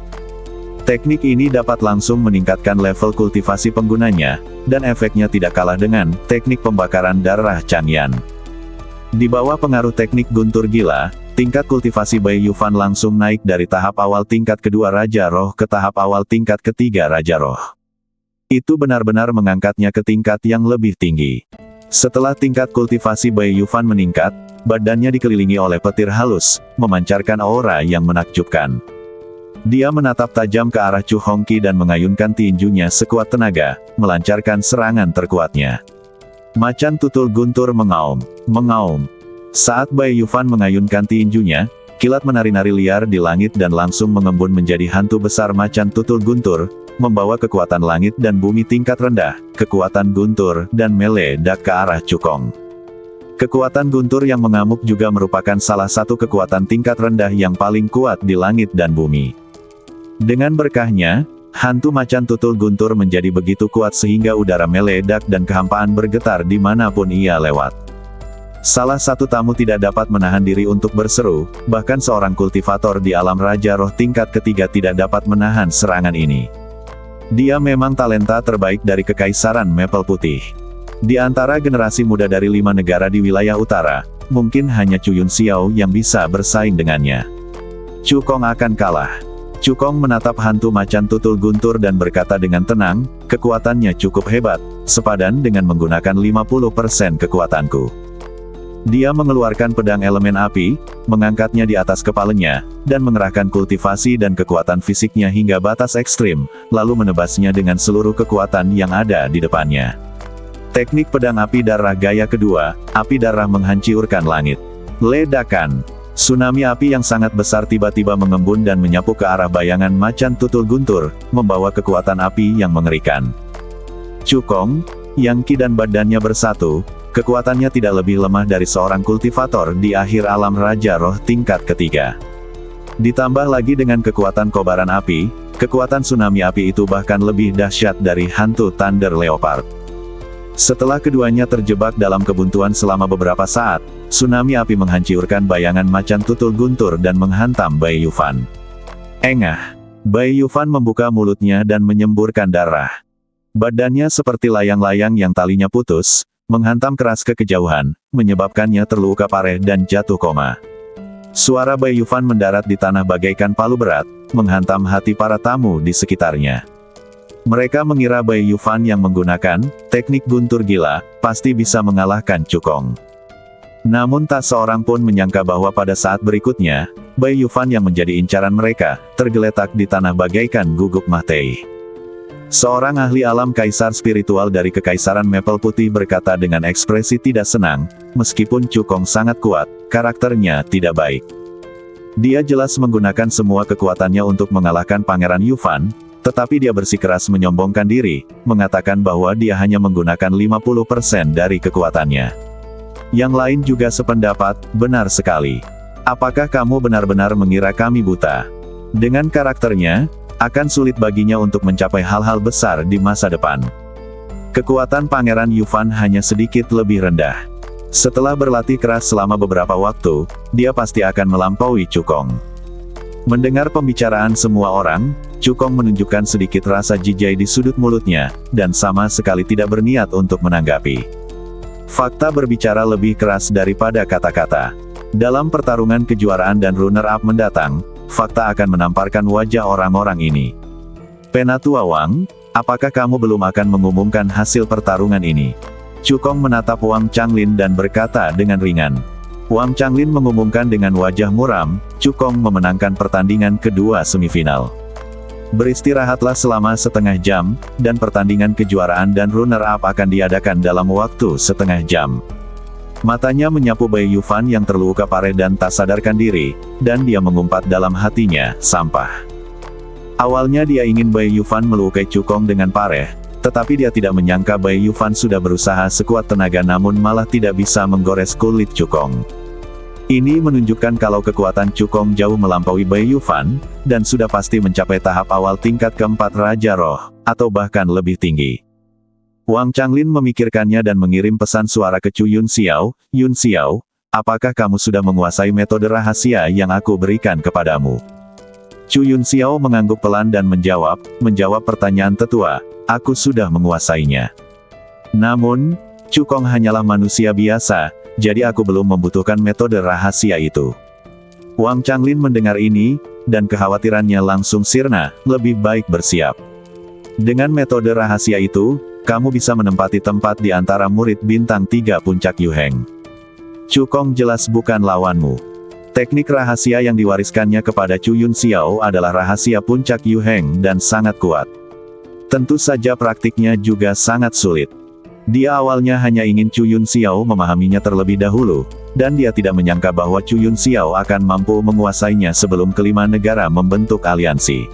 Speaker 1: Teknik ini dapat langsung meningkatkan level kultivasi penggunanya, dan efeknya tidak kalah dengan teknik pembakaran darah Changyan. Di bawah pengaruh teknik guntur gila, tingkat kultivasi Bai Yufan langsung naik dari tahap awal tingkat kedua Raja Roh ke tahap awal tingkat ketiga Raja Roh. Itu benar-benar mengangkatnya ke tingkat yang lebih tinggi. Setelah tingkat kultivasi Bai Yufan meningkat, badannya dikelilingi oleh petir halus, memancarkan aura yang menakjubkan. Dia menatap tajam ke arah Chu Hongqi dan mengayunkan tinjunya sekuat tenaga, melancarkan serangan terkuatnya. Macan tutul guntur mengaum, mengaum. Saat Bai Yufan mengayunkan tinjunya, kilat menari-nari liar di langit dan langsung mengembun menjadi hantu besar macan tutul guntur, membawa kekuatan langit dan bumi tingkat rendah, kekuatan guntur, dan meledak ke arah Cukong. Kekuatan guntur yang mengamuk juga merupakan salah satu kekuatan tingkat rendah yang paling kuat di langit dan bumi. Dengan berkahnya, hantu macan tutul guntur menjadi begitu kuat sehingga udara meledak dan kehampaan bergetar dimanapun ia lewat. Salah satu tamu tidak dapat menahan diri untuk berseru, bahkan seorang kultivator di alam Raja Roh tingkat ketiga tidak dapat menahan serangan ini. Dia memang talenta terbaik dari Kekaisaran Maple Putih. Di antara generasi muda dari 5 negara di wilayah utara, mungkin hanya Chu Yunxiao yang bisa bersaing dengannya. Cukong akan kalah. Cukong menatap hantu macan tutul guntur dan berkata dengan tenang, kekuatannya cukup hebat, sepadan dengan menggunakan 50% kekuatanku. Dia mengeluarkan pedang elemen api, mengangkatnya di atas kepalanya, dan mengerahkan kultivasi dan kekuatan fisiknya hingga batas ekstrim, lalu menebasnya dengan seluruh kekuatan yang ada di depannya. Teknik pedang api darah gaya kedua, api darah menghancurkan langit. Ledakan. Tsunami api yang sangat besar tiba-tiba mengembun dan menyapu ke arah bayangan macan tutul guntur, membawa kekuatan api yang mengerikan. Cukong, yang Qi dan badannya bersatu, kekuatannya tidak lebih lemah dari seorang kultivator di akhir alam Raja Roh tingkat ketiga. Ditambah lagi dengan kekuatan kobaran api, kekuatan tsunami api itu bahkan lebih dahsyat dari hantu Thunder Leopard. Setelah keduanya terjebak dalam kebuntuan selama beberapa saat, tsunami api menghancurkan bayangan macan tutul guntur dan menghantam Bai Yufan. Engah! Bai Yufan membuka mulutnya dan menyemburkan darah. Badannya seperti layang-layang yang talinya putus, menghantam keras ke kejauhan, menyebabkannya terluka parah dan jatuh koma. Suara Bai Yufan mendarat di tanah bagaikan palu berat, menghantam hati para tamu di sekitarnya. Mereka mengira Bai Yufan yang menggunakan teknik guntur gila, pasti bisa mengalahkan Cukong. Namun tak seorang pun menyangka bahwa pada saat berikutnya, Bai Yufan yang menjadi incaran mereka, tergeletak di tanah bagaikan guguk Mahtei. Seorang ahli alam kaisar spiritual dari Kekaisaran Maple Putih berkata dengan ekspresi tidak senang, meskipun Cukong sangat kuat, karakternya tidak baik. Dia jelas menggunakan semua kekuatannya untuk mengalahkan Pangeran Yufan, tetapi dia bersikeras menyombongkan diri, mengatakan bahwa dia hanya menggunakan 50% dari kekuatannya. Yang lain juga sependapat, benar sekali. Apakah kamu benar-benar mengira kami buta? Dengan karakternya, akan sulit baginya untuk mencapai hal-hal besar di masa depan. Kekuatan Pangeran Yufan hanya sedikit lebih rendah. Setelah berlatih keras selama beberapa waktu, dia pasti akan melampaui Cukong. Mendengar pembicaraan semua orang, Cukong menunjukkan sedikit rasa jijai di sudut mulutnya, dan sama sekali tidak berniat untuk menanggapi. Fakta berbicara lebih keras daripada kata-kata. Dalam pertarungan kejuaraan dan runner-up mendatang, fakta akan menamparkan wajah orang-orang ini. Penatua Wang, apakah kamu belum akan mengumumkan hasil pertarungan ini? Cukong menatap Wang Changlin dan berkata dengan ringan. Wang Changlin mengumumkan dengan wajah muram, Cukong memenangkan pertandingan kedua semifinal. Beristirahatlah selama setengah jam, dan pertandingan kejuaraan dan runner-up akan diadakan dalam waktu setengah jam. Matanya menyapu Bai Yufan yang terluka parah dan tak sadarkan diri, dan dia mengumpat dalam hatinya, sampah. Awalnya dia ingin Bai Yufan melukai Cukong dengan parah, tetapi dia tidak menyangka Bai Yufan sudah berusaha sekuat tenaga namun malah tidak bisa menggores kulit Cukong. Ini menunjukkan kalau kekuatan Cukong jauh melampaui Bai Yufan, dan sudah pasti mencapai tahap awal tingkat keempat Raja Roh, atau bahkan lebih tinggi. Wang Changlin memikirkannya dan mengirim pesan suara ke Chu Yunxiao, Yunxiao, apakah kamu sudah menguasai metode rahasia yang aku berikan kepadamu? Chu Yunxiao mengangguk pelan dan menjawab pertanyaan tetua, aku sudah menguasainya. Namun, Cukong hanyalah manusia biasa, jadi aku belum membutuhkan metode rahasia itu. Wang Changlin mendengar ini, dan kekhawatirannya langsung sirna, lebih baik bersiap. Dengan metode rahasia itu, kamu bisa menempati tempat di antara murid bintang 3 puncak Yuheng. Chu Kong jelas bukan lawanmu. Teknik rahasia yang diwariskannya kepada Chu Yun Xiao adalah rahasia puncak Yuheng dan sangat kuat. Tentu saja praktiknya juga sangat sulit. Dia awalnya hanya ingin Chu Yun Xiao memahaminya terlebih dahulu, dan dia tidak menyangka bahwa Chu Yun Xiao akan mampu menguasainya sebelum kelima negara membentuk aliansi.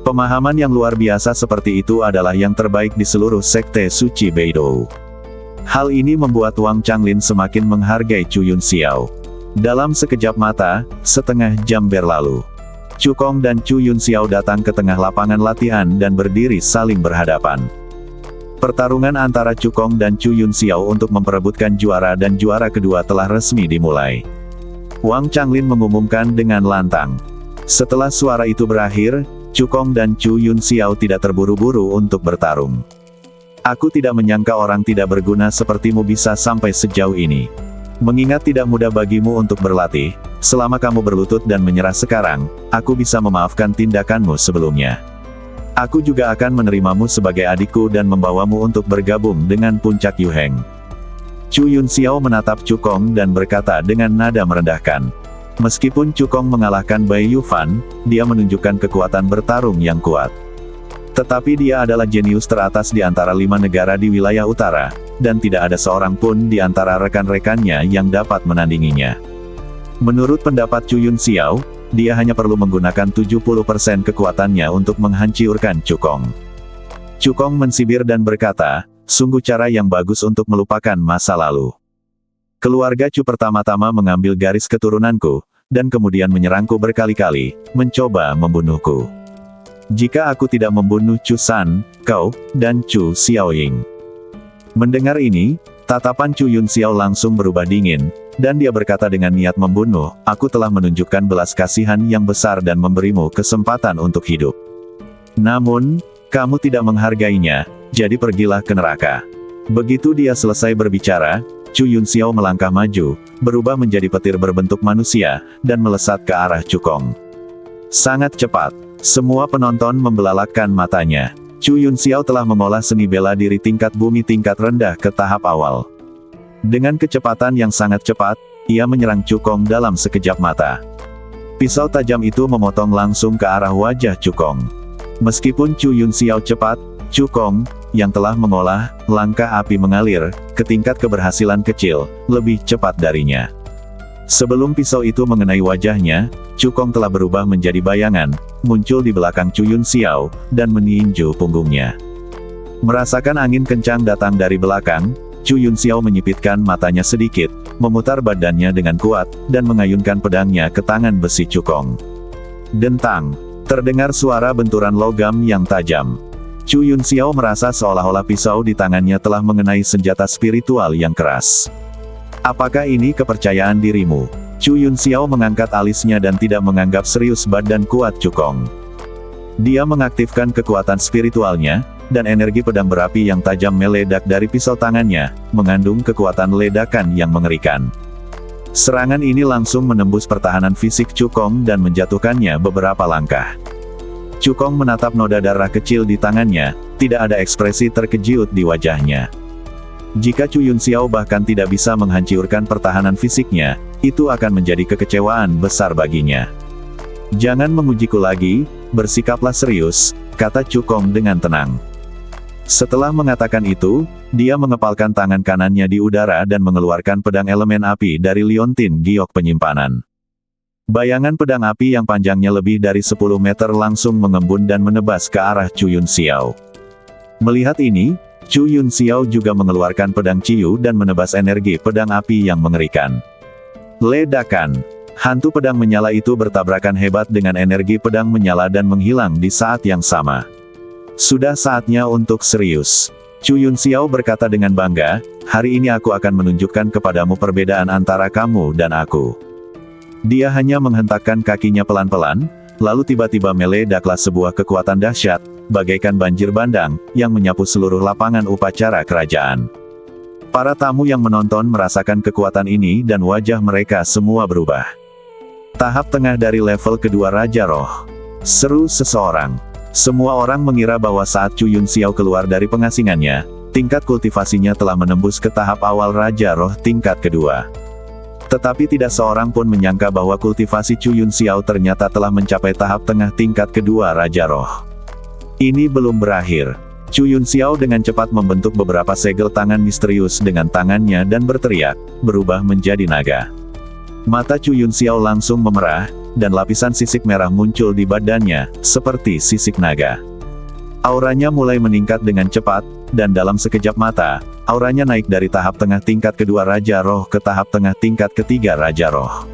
Speaker 1: Pemahaman yang luar biasa seperti itu adalah yang terbaik di seluruh sekte suci Beidou. Hal ini membuat Wang Changlin semakin menghargai Chu Yun Xiao. Dalam sekejap mata, setengah jam berlalu. Chu Kong dan Chu Yun Xiao datang ke tengah lapangan latihan dan berdiri saling berhadapan. Pertarungan antara Chu Kong dan Chu Yun Xiao untuk memperebutkan juara dan juara kedua telah resmi dimulai. Wang Changlin mengumumkan dengan lantang. Setelah suara itu berakhir, Chu Kong dan Chu Yun Xiao tidak terburu-buru untuk bertarung. Aku tidak menyangka orang tidak berguna sepertimu bisa sampai sejauh ini. Mengingat tidak mudah bagimu untuk berlatih, selama kamu berlutut dan menyerah sekarang, aku bisa memaafkan tindakanmu sebelumnya. Aku juga akan menerimamu sebagai adikku dan membawamu untuk bergabung dengan puncak Yuheng. Chu Yun Xiao menatap Chu Kong dan berkata dengan nada merendahkan. Meskipun Chu Kong mengalahkan Bai Yufan, dia menunjukkan kekuatan bertarung yang kuat. Tetapi dia adalah jenius teratas di antara 5 negara di wilayah utara, dan tidak ada seorang pun di antara rekan-rekannya yang dapat menandinginya. Menurut pendapat Chu Yun Xiao, dia hanya perlu menggunakan 70% kekuatannya untuk menghancurkan Chu Kong. Chu Kong mensibir dan berkata, sungguh cara yang bagus untuk melupakan masa lalu. Keluarga Chu pertama-tama mengambil garis keturunanku, dan kemudian menyerangku berkali-kali, mencoba membunuhku. Jika aku tidak membunuh Chu San, kau, dan Chu Xiaoying. Mendengar ini, tatapan Chu Yun Xiao langsung berubah dingin, dan dia berkata dengan niat membunuh, aku telah menunjukkan belas kasihan yang besar dan memberimu kesempatan untuk hidup. Namun, kamu tidak menghargainya, jadi pergilah ke neraka. Begitu dia selesai berbicara, Chu Yun Xiao melangkah maju, berubah menjadi petir berbentuk manusia, dan melesat ke arah Chu Kong. Sangat cepat, semua penonton membelalakkan matanya. Chu Yun Xiao telah mengolah seni bela diri tingkat bumi tingkat rendah ke tahap awal. Dengan kecepatan yang sangat cepat, ia menyerang Chu Kong dalam sekejap mata. Pisau tajam itu memotong langsung ke arah wajah Chu Kong. Meskipun Chu Yun Xiao cepat, Chu Kong, yang telah mengolah langkah api mengalir ke tingkat keberhasilan kecil, lebih cepat darinya. Sebelum pisau itu mengenai wajahnya, Chu Kong telah berubah menjadi bayangan, muncul di belakang Chu Yun Xiao, dan meninju punggungnya. Merasakan angin kencang datang dari belakang, Chu Yun Xiao menyipitkan matanya sedikit, memutar badannya dengan kuat, dan mengayunkan pedangnya ke tangan besi Chu Kong. Dentang! Terdengar suara benturan logam yang tajam. Chu Yun Xiao merasa seolah-olah pisau di tangannya telah mengenai senjata spiritual yang keras. Apakah ini kepercayaan dirimu? Chu Yun Xiao mengangkat alisnya dan tidak menganggap serius badan kuat Chu Kong. Dia mengaktifkan kekuatan spiritualnya, dan energi pedang berapi yang tajam meledak dari pisau tangannya, mengandung kekuatan ledakan yang mengerikan. Serangan ini langsung menembus pertahanan fisik Chu Kong dan menjatuhkannya beberapa langkah. Chu Kong menatap noda darah kecil di tangannya, tidak ada ekspresi terkejut di wajahnya. Jika Chu Yun Xiao bahkan tidak bisa menghancurkan pertahanan fisiknya, itu akan menjadi kekecewaan besar baginya. Jangan mengujiku lagi, bersikaplah serius, kata Chu Kong dengan tenang. Setelah mengatakan itu, dia mengepalkan tangan kanannya di udara dan mengeluarkan pedang elemen api dari liontin giok penyimpanan. Bayangan pedang api yang panjangnya lebih dari 10 meter langsung mengembun dan menebas ke arah Chu Yun Xiao. Melihat ini, Chu Yun Xiao juga mengeluarkan pedang Ciyu dan menebas energi pedang api yang mengerikan. Ledakan! Hantu pedang menyala itu bertabrakan hebat dengan energi pedang menyala dan menghilang di saat yang sama. Sudah saatnya untuk serius. Chu Yun Xiao berkata dengan bangga, hari ini aku akan menunjukkan kepadamu perbedaan antara kamu dan aku. Dia hanya menghentakkan kakinya pelan-pelan, lalu tiba-tiba meledaklah sebuah kekuatan dahsyat, bagaikan banjir bandang, yang menyapu seluruh lapangan upacara kerajaan. Para tamu yang menonton merasakan kekuatan ini dan wajah mereka semua berubah. Tahap tengah dari level kedua Raja Roh. Seru seseorang. Semua orang mengira bahwa saat Chu Yunxiao keluar dari pengasingannya, tingkat kultivasinya telah menembus ke tahap awal Raja Roh tingkat kedua. Tetapi tidak seorang pun menyangka bahwa kultivasi Chu Yunxiao ternyata telah mencapai tahap tengah tingkat kedua Raja Roh. Ini belum berakhir. Chu Yunxiao dengan cepat membentuk beberapa segel tangan misterius dengan tangannya dan berteriak, berubah menjadi naga. Mata Chu Yunxiao langsung memerah, dan lapisan sisik merah muncul di badannya, seperti sisik naga. Auranya mulai meningkat dengan cepat, dan dalam sekejap mata, auranya naik dari tahap tengah tingkat kedua Raja Roh ke tahap tengah tingkat ketiga Raja Roh.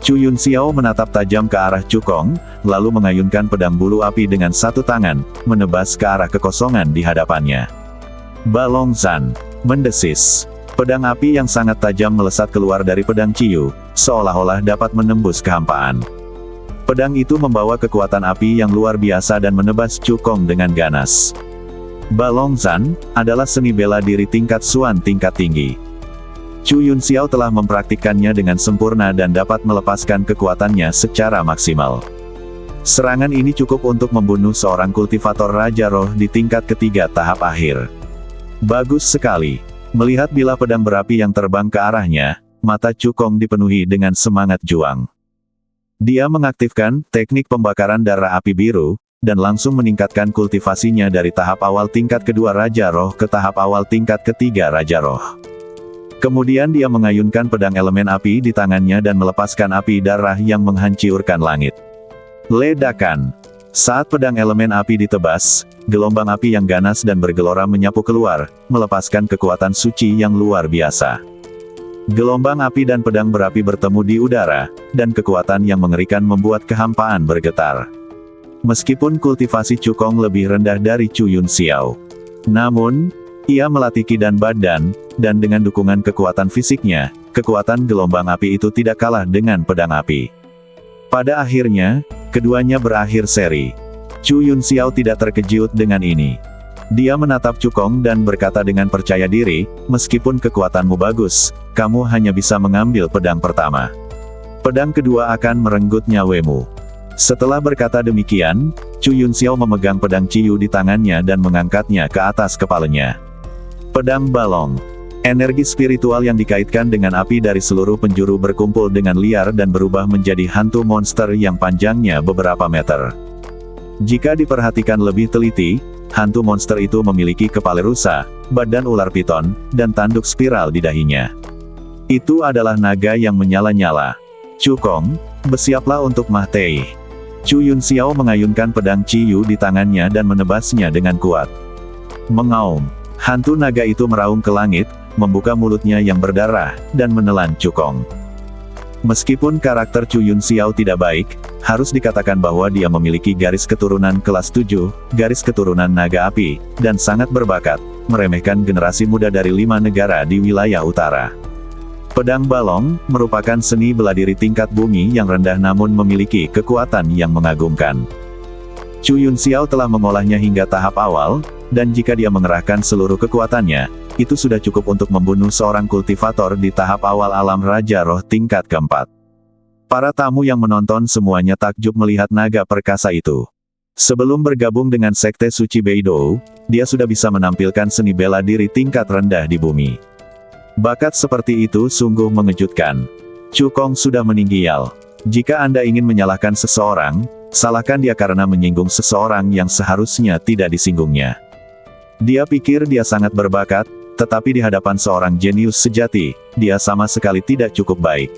Speaker 1: Chu Yunxiao menatap tajam ke arah Chu Kong, lalu mengayunkan pedang bulu api dengan satu tangan, menebas ke arah kekosongan di hadapannya. Balong Zan mendesis. Pedang api yang sangat tajam melesat keluar dari pedang Ciyu, seolah-olah dapat menembus kehampaan. Pedang itu membawa kekuatan api yang luar biasa dan menebas Chu Kong dengan ganas. Balong Zan adalah seni bela diri tingkat Xuan tingkat tinggi. Chu Yunxiao telah mempraktikkannya dengan sempurna dan dapat melepaskan kekuatannya secara maksimal. Serangan ini cukup untuk membunuh seorang kultivator Raja Roh di tingkat ketiga tahap akhir. Bagus sekali. Melihat bilah pedang berapi yang terbang ke arahnya, mata Chu Kong dipenuhi dengan semangat juang. Dia mengaktifkan teknik pembakaran darah api biru, dan langsung meningkatkan kultivasinya dari tahap awal tingkat kedua Raja Roh ke tahap awal tingkat ketiga Raja Roh. Kemudian dia mengayunkan pedang elemen api di tangannya dan melepaskan api darah yang menghancurkan langit. Ledakan. Saat pedang elemen api ditebas, gelombang api yang ganas dan bergelora menyapu keluar, melepaskan kekuatan suci yang luar biasa. Gelombang api dan pedang berapi bertemu di udara, dan kekuatan yang mengerikan membuat kehampaan bergetar. Meskipun kultivasi Chu Kong lebih rendah dari Chu Yunxiao, namun, ia melatih ki dan badan, dan dengan dukungan kekuatan fisiknya, kekuatan gelombang api itu tidak kalah dengan pedang api. Pada akhirnya, keduanya berakhir seri. Chu Yunxiao tidak terkejut dengan ini. Dia menatap Chu Kong dan berkata dengan percaya diri, meskipun kekuatanmu bagus, kamu hanya bisa mengambil pedang pertama. Pedang kedua akan merenggut nyawamu. Setelah berkata demikian, Chu Yunxiao memegang pedang Ciyu di tangannya dan mengangkatnya ke atas kepalanya. Pedang balong. Energi spiritual yang dikaitkan dengan api dari seluruh penjuru berkumpul dengan liar dan berubah menjadi hantu monster yang panjangnya beberapa meter. Jika diperhatikan lebih teliti, hantu monster itu memiliki kepala rusa, badan ular piton, dan tanduk spiral di dahinya. Itu adalah naga yang menyala-nyala. Chu Kong, bersiaplah untuk mati. Chu Yunxiao mengayunkan pedang Ciyu di tangannya dan menebasnya dengan kuat. Mengaum. Hantu naga itu meraung ke langit, membuka mulutnya yang berdarah, dan menelan Chu Kong. Meskipun karakter Chu Yunxiao tidak baik, harus dikatakan bahwa dia memiliki garis keturunan kelas 7, garis keturunan naga api, dan sangat berbakat, meremehkan generasi muda dari 5 negara di wilayah utara. Pedang balong, merupakan seni bela diri tingkat bumi yang rendah namun memiliki kekuatan yang mengagumkan. Chu Yunxiao telah mengolahnya hingga tahap awal, dan jika dia mengerahkan seluruh kekuatannya, itu sudah cukup untuk membunuh seorang kultivator di tahap awal alam Raja Roh tingkat keempat. Para tamu yang menonton semuanya takjub melihat naga perkasa itu. Sebelum bergabung dengan Sekte Suci Beidou, dia sudah bisa menampilkan seni bela diri tingkat rendah di bumi. Bakat seperti itu sungguh mengejutkan. Chu Kong sudah meninggal. Jika Anda ingin menyalahkan seseorang, salahkan dia karena menyinggung seseorang yang seharusnya tidak disinggungnya. Dia pikir dia sangat berbakat, tetapi di hadapan seorang jenius sejati, dia sama sekali tidak cukup baik.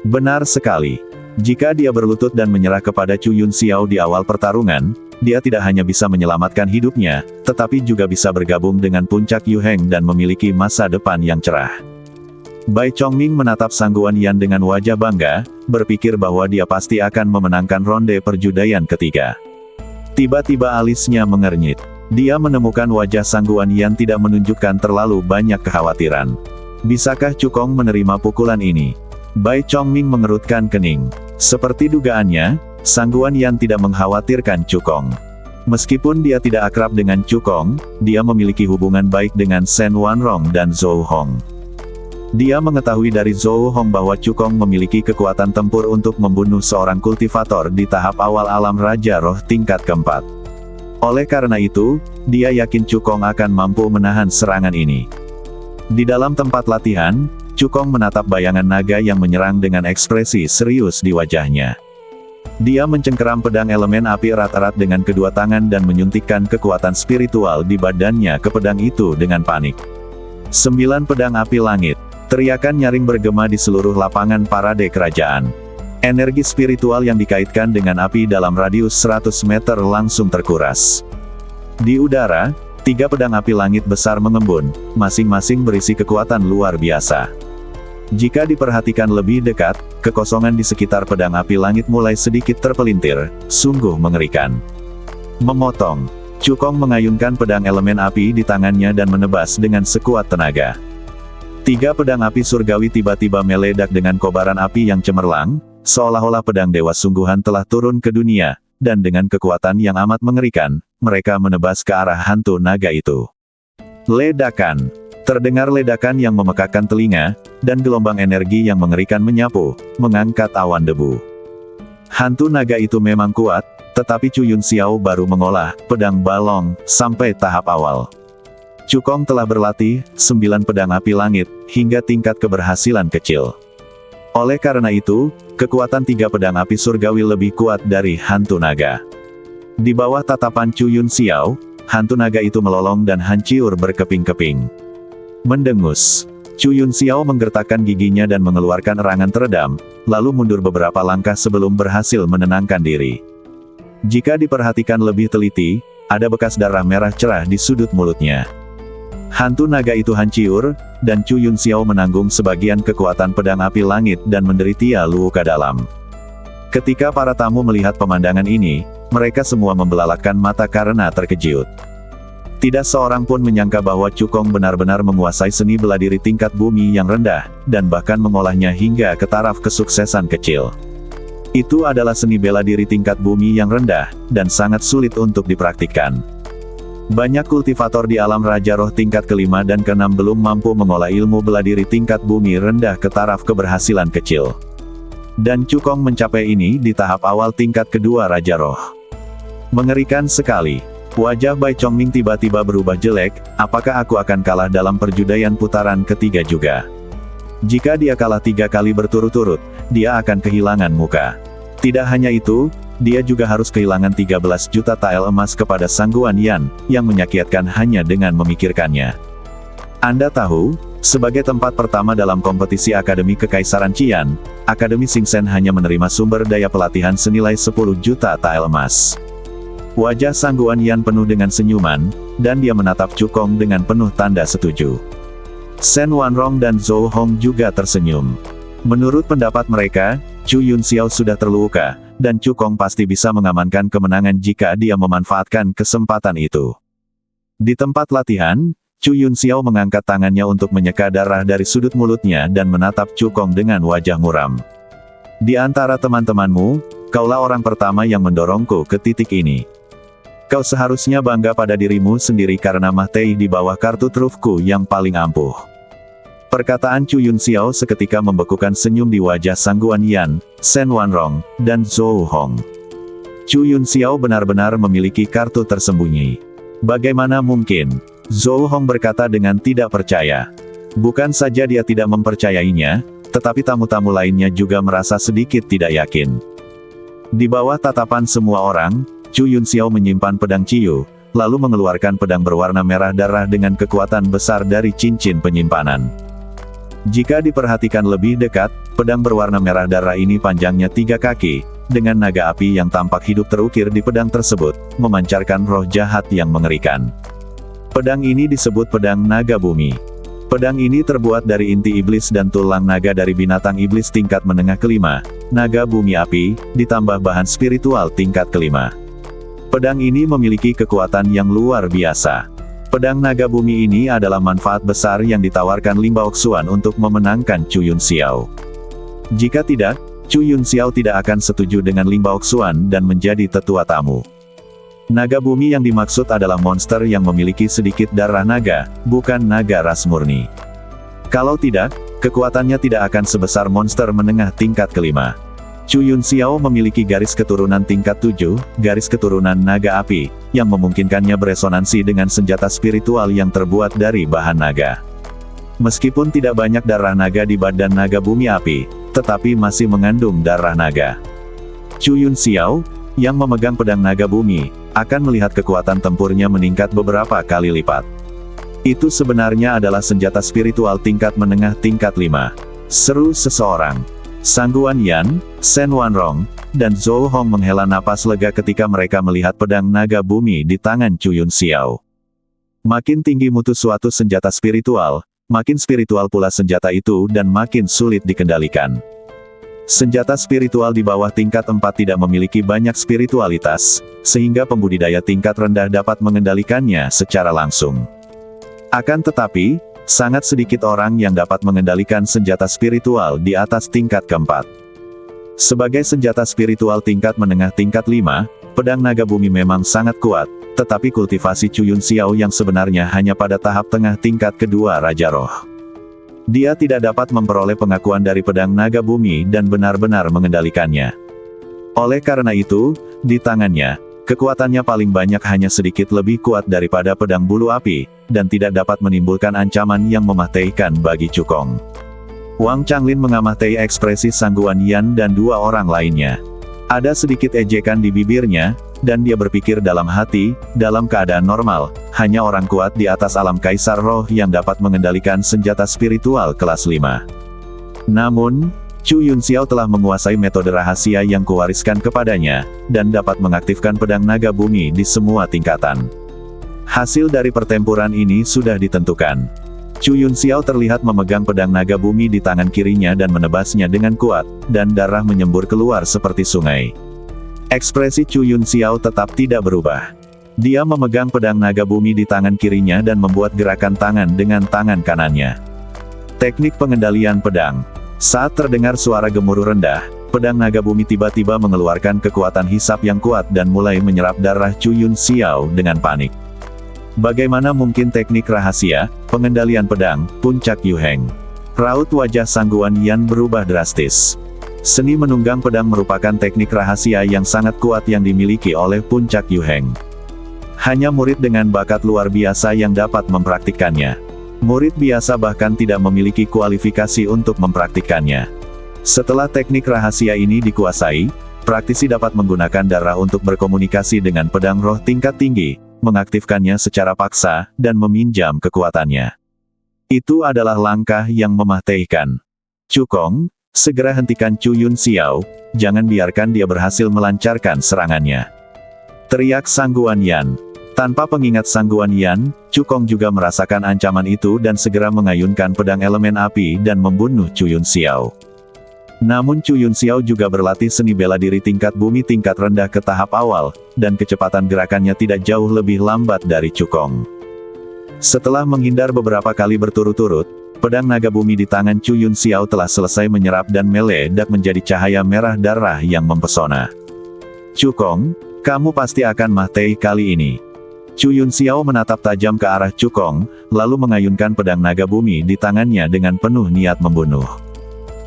Speaker 1: Benar sekali. Jika dia berlutut dan menyerah kepada Chu Yunxiao di awal pertarungan, dia tidak hanya bisa menyelamatkan hidupnya, tetapi juga bisa bergabung dengan puncak Yu Heng dan memiliki masa depan yang cerah. Bai Chongming menatap Sang Guan Yan dengan wajah bangga, berpikir bahwa dia pasti akan memenangkan ronde perjudaian ketiga. Tiba-tiba alisnya mengernyit. Dia menemukan wajah Sang Guan Yan tidak menunjukkan terlalu banyak kekhawatiran. Bisakah Chu Kong menerima pukulan ini? Bai Chongming mengerutkan kening. Seperti dugaannya, Sang Guan Yan tidak mengkhawatirkan Chu Kong. Meskipun dia tidak akrab dengan Chu Kong, dia memiliki hubungan baik dengan Shen Wanrong dan Zhou Hong. Dia mengetahui dari Zhou Hong bahwa Cukong memiliki kekuatan tempur untuk membunuh seorang kultivator di tahap awal alam Raja Roh tingkat keempat. Oleh karena itu, dia yakin Cukong akan mampu menahan serangan ini. Di dalam tempat latihan, Cukong menatap bayangan naga yang menyerang dengan ekspresi serius di wajahnya. Dia mencengkeram pedang elemen api erat-erat dengan kedua tangan dan menyuntikkan kekuatan spiritual di badannya ke pedang itu dengan panik. 9 pedang api langit. Teriakan nyaring bergema di seluruh lapangan parade kerajaan. Energi spiritual yang dikaitkan dengan api dalam radius 100 meter langsung terkuras. Di udara, 3 pedang api langit besar mengembun, masing-masing berisi kekuatan luar biasa. Jika diperhatikan lebih dekat, kekosongan di sekitar pedang api langit mulai sedikit terpelintir, sungguh mengerikan. Memotong. Cukong mengayunkan pedang elemen api di tangannya dan menebas dengan sekuat tenaga. 3 pedang api surgawi tiba-tiba meledak dengan kobaran api yang cemerlang, seolah-olah pedang dewa sungguhan telah turun ke dunia, dan dengan kekuatan yang amat mengerikan, mereka menebas ke arah hantu naga itu. Ledakan. Terdengar ledakan yang memekakkan telinga, dan gelombang energi yang mengerikan menyapu, mengangkat awan debu. Hantu naga itu memang kuat, tetapi Chu Yunxiao baru mengolah pedang balong sampai tahap awal. Cukong telah berlatih 9 pedang api langit, hingga tingkat keberhasilan kecil. Oleh karena itu, kekuatan 3 pedang api surgawi lebih kuat dari hantu naga. Di bawah tatapan Chu Yunxiao, hantu naga itu melolong dan hancur berkeping-keping. Mendengus. Chu Yunxiao menggertakkan giginya dan mengeluarkan erangan teredam, lalu mundur beberapa langkah sebelum berhasil menenangkan diri. Jika diperhatikan lebih teliti, ada bekas darah merah cerah di sudut mulutnya. Hantu naga itu hancur, dan Chu Yunxiao menanggung sebagian kekuatan pedang api langit dan menderita luka dalam. Ketika para tamu melihat pemandangan ini, mereka semua membelalakkan mata karena terkejut. Tidak seorang pun menyangka bahwa Cukong benar-benar menguasai seni bela diri tingkat bumi yang rendah, dan bahkan mengolahnya hingga ke taraf kesuksesan kecil. Itu adalah seni bela diri tingkat bumi yang rendah, dan sangat sulit untuk dipraktikkan. Banyak kultivator di alam Raja Roh tingkat kelima dan keenam belum mampu mengolah ilmu bela diri tingkat bumi rendah ke taraf keberhasilan kecil. Dan Cukong mencapai ini di tahap awal tingkat kedua Raja Roh. Mengerikan sekali. Wajah Bai Chongming tiba-tiba berubah jelek, apakah aku akan kalah dalam perjudaian putaran ketiga juga? Jika dia kalah 3 kali berturut-turut, dia akan kehilangan muka. Tidak hanya itu, dia juga harus kehilangan 13 juta tael emas kepada Sang Guan Yan, yang menyakitkan hanya dengan memikirkannya. Anda tahu, sebagai tempat pertama dalam kompetisi Akademi Kekaisaran Qian, Akademi Xingchen hanya menerima sumber daya pelatihan senilai 10 juta tael emas. Wajah Sang Guan Yan penuh dengan senyuman, dan dia menatap Cukong dengan penuh tanda setuju. Shen Wanrong dan Zhou Hong juga tersenyum. Menurut pendapat mereka, Chu Yunxiao sudah terluka, dan Cukong pasti bisa mengamankan kemenangan jika dia memanfaatkan kesempatan itu. Di tempat latihan, Chu Yunxiao mengangkat tangannya untuk menyeka darah dari sudut mulutnya dan menatap Cukong dengan wajah muram. Di antara teman-temanmu, kaulah orang pertama yang mendorongku ke titik ini. Kau seharusnya bangga pada dirimu sendiri karena Mahtei di bawah kartu trufku yang paling ampuh. Perkataan Chu Yunxiao seketika membekukan senyum di wajah Sang Guan Yan, Shen Wanrong, dan Zhou Hong. Chu Yunxiao benar-benar memiliki kartu tersembunyi. Bagaimana mungkin? Zhou Hong berkata dengan tidak percaya. Bukan saja dia tidak mempercayainya, tetapi tamu-tamu lainnya juga merasa sedikit tidak yakin. Di bawah tatapan semua orang, Chu Yunxiao menyimpan pedang Ciyu, lalu mengeluarkan pedang berwarna merah darah dengan kekuatan besar dari cincin penyimpanan. Jika diperhatikan lebih dekat, pedang berwarna merah darah ini panjangnya 3 kaki, dengan naga api yang tampak hidup terukir di pedang tersebut, memancarkan roh jahat yang mengerikan. Pedang ini disebut pedang naga bumi. Pedang ini terbuat dari inti iblis dan tulang naga dari binatang iblis tingkat menengah kelima, naga bumi api, ditambah bahan spiritual tingkat kelima. Pedang ini memiliki kekuatan yang luar biasa. Pedang naga bumi ini adalah manfaat besar yang ditawarkan Lim Baoxuan untuk memenangkan Chu Yunxiao. Jika tidak, Chu Yunxiao tidak akan setuju dengan Lim Baoxuan dan menjadi tetua tamu. Naga bumi yang dimaksud adalah monster yang memiliki sedikit darah naga, bukan naga ras murni. Kalau tidak, kekuatannya tidak akan sebesar monster menengah tingkat kelima. Chu Yunxiao memiliki garis keturunan tingkat 7, garis keturunan naga api, yang memungkinkannya beresonansi dengan senjata spiritual yang terbuat dari bahan naga. Meskipun tidak banyak darah naga di badan naga bumi api, tetapi masih mengandung darah naga. Chu Yunxiao, yang memegang pedang naga bumi, akan melihat kekuatan tempurnya meningkat beberapa kali lipat. Itu sebenarnya adalah senjata spiritual tingkat menengah tingkat 5. Seru seseorang. Sangguan Yan, Shen Wanrong, dan Zhou Hong menghela napas lega ketika mereka melihat pedang naga bumi di tangan Chu Yunxiao. Makin tinggi mutu suatu senjata spiritual, makin spiritual pula senjata itu dan makin sulit dikendalikan. Senjata spiritual di bawah tingkat 4 tidak memiliki banyak spiritualitas, sehingga pembudidaya tingkat rendah dapat mengendalikannya secara langsung. Akan tetapi, sangat sedikit orang yang dapat mengendalikan senjata spiritual di atas tingkat keempat. Sebagai senjata spiritual tingkat menengah tingkat 5, pedang naga bumi memang sangat kuat, tetapi kultivasi Chu Yunxiao yang sebenarnya hanya pada tahap tengah tingkat kedua Raja Roh. Dia tidak dapat memperoleh pengakuan dari pedang naga bumi dan benar-benar mengendalikannya. Oleh karena itu, di tangannya, kekuatannya paling banyak hanya sedikit lebih kuat daripada pedang bulu api, dan tidak dapat menimbulkan ancaman yang mematikan bagi Cukong. Wang Changlin mengamati ekspresi Sangguan Yan dan dua orang lainnya. Ada sedikit ejekan di bibirnya, dan dia berpikir dalam hati, dalam keadaan normal, hanya orang kuat di atas alam Kaisar Roh yang dapat mengendalikan senjata spiritual kelas 5. Namun, Chu Yunxiao telah menguasai metode rahasia yang kuwariskan kepadanya, dan dapat mengaktifkan pedang naga bumi di semua tingkatan. Hasil dari pertempuran ini sudah ditentukan. Chu Yunxiao terlihat memegang pedang naga bumi di tangan kirinya dan menebasnya dengan kuat, dan darah menyembur keluar seperti sungai. Ekspresi Chu Yunxiao tetap tidak berubah. Dia memegang pedang naga bumi di tangan kirinya dan membuat gerakan tangan dengan tangan kanannya. Teknik pengendalian pedang. Saat terdengar suara gemuruh rendah, pedang naga bumi tiba-tiba mengeluarkan kekuatan hisap yang kuat dan mulai menyerap darah Chu Yunxiao dengan panik. Bagaimana mungkin teknik rahasia, pengendalian pedang, puncak Yuheng? Raut wajah Sangguan Yan berubah drastis. Seni menunggang pedang merupakan teknik rahasia yang sangat kuat yang dimiliki oleh puncak Yuheng. Hanya murid dengan bakat luar biasa yang dapat mempraktikkannya. Murid biasa bahkan tidak memiliki kualifikasi untuk mempraktikkannya. Setelah teknik rahasia ini dikuasai, praktisi dapat menggunakan darah untuk berkomunikasi dengan pedang roh tingkat tinggi, mengaktifkannya secara paksa, dan meminjam kekuatannya. Itu adalah langkah yang mematikan. Cukong, segera hentikan Chu Yunxiao, jangan biarkan dia berhasil melancarkan serangannya. Teriak Sangguan Yan. Tanpa pengingat Sangguan Yan, Cukong juga merasakan ancaman itu dan segera mengayunkan pedang elemen api dan membunuh Chu Yunxiao. Namun Chu Yunxiao juga berlatih seni bela diri tingkat bumi tingkat rendah ke tahap awal, dan kecepatan gerakannya tidak jauh lebih lambat dari Cukong. Setelah menghindar beberapa kali berturut-turut, pedang naga bumi di tangan Chu Yunxiao telah selesai menyerap dan meledak menjadi cahaya merah darah yang mempesona. Cukong, kamu pasti akan mati kali ini. Chu Yunxiao menatap tajam ke arah Cukong, lalu mengayunkan pedang naga bumi di tangannya dengan penuh niat membunuh.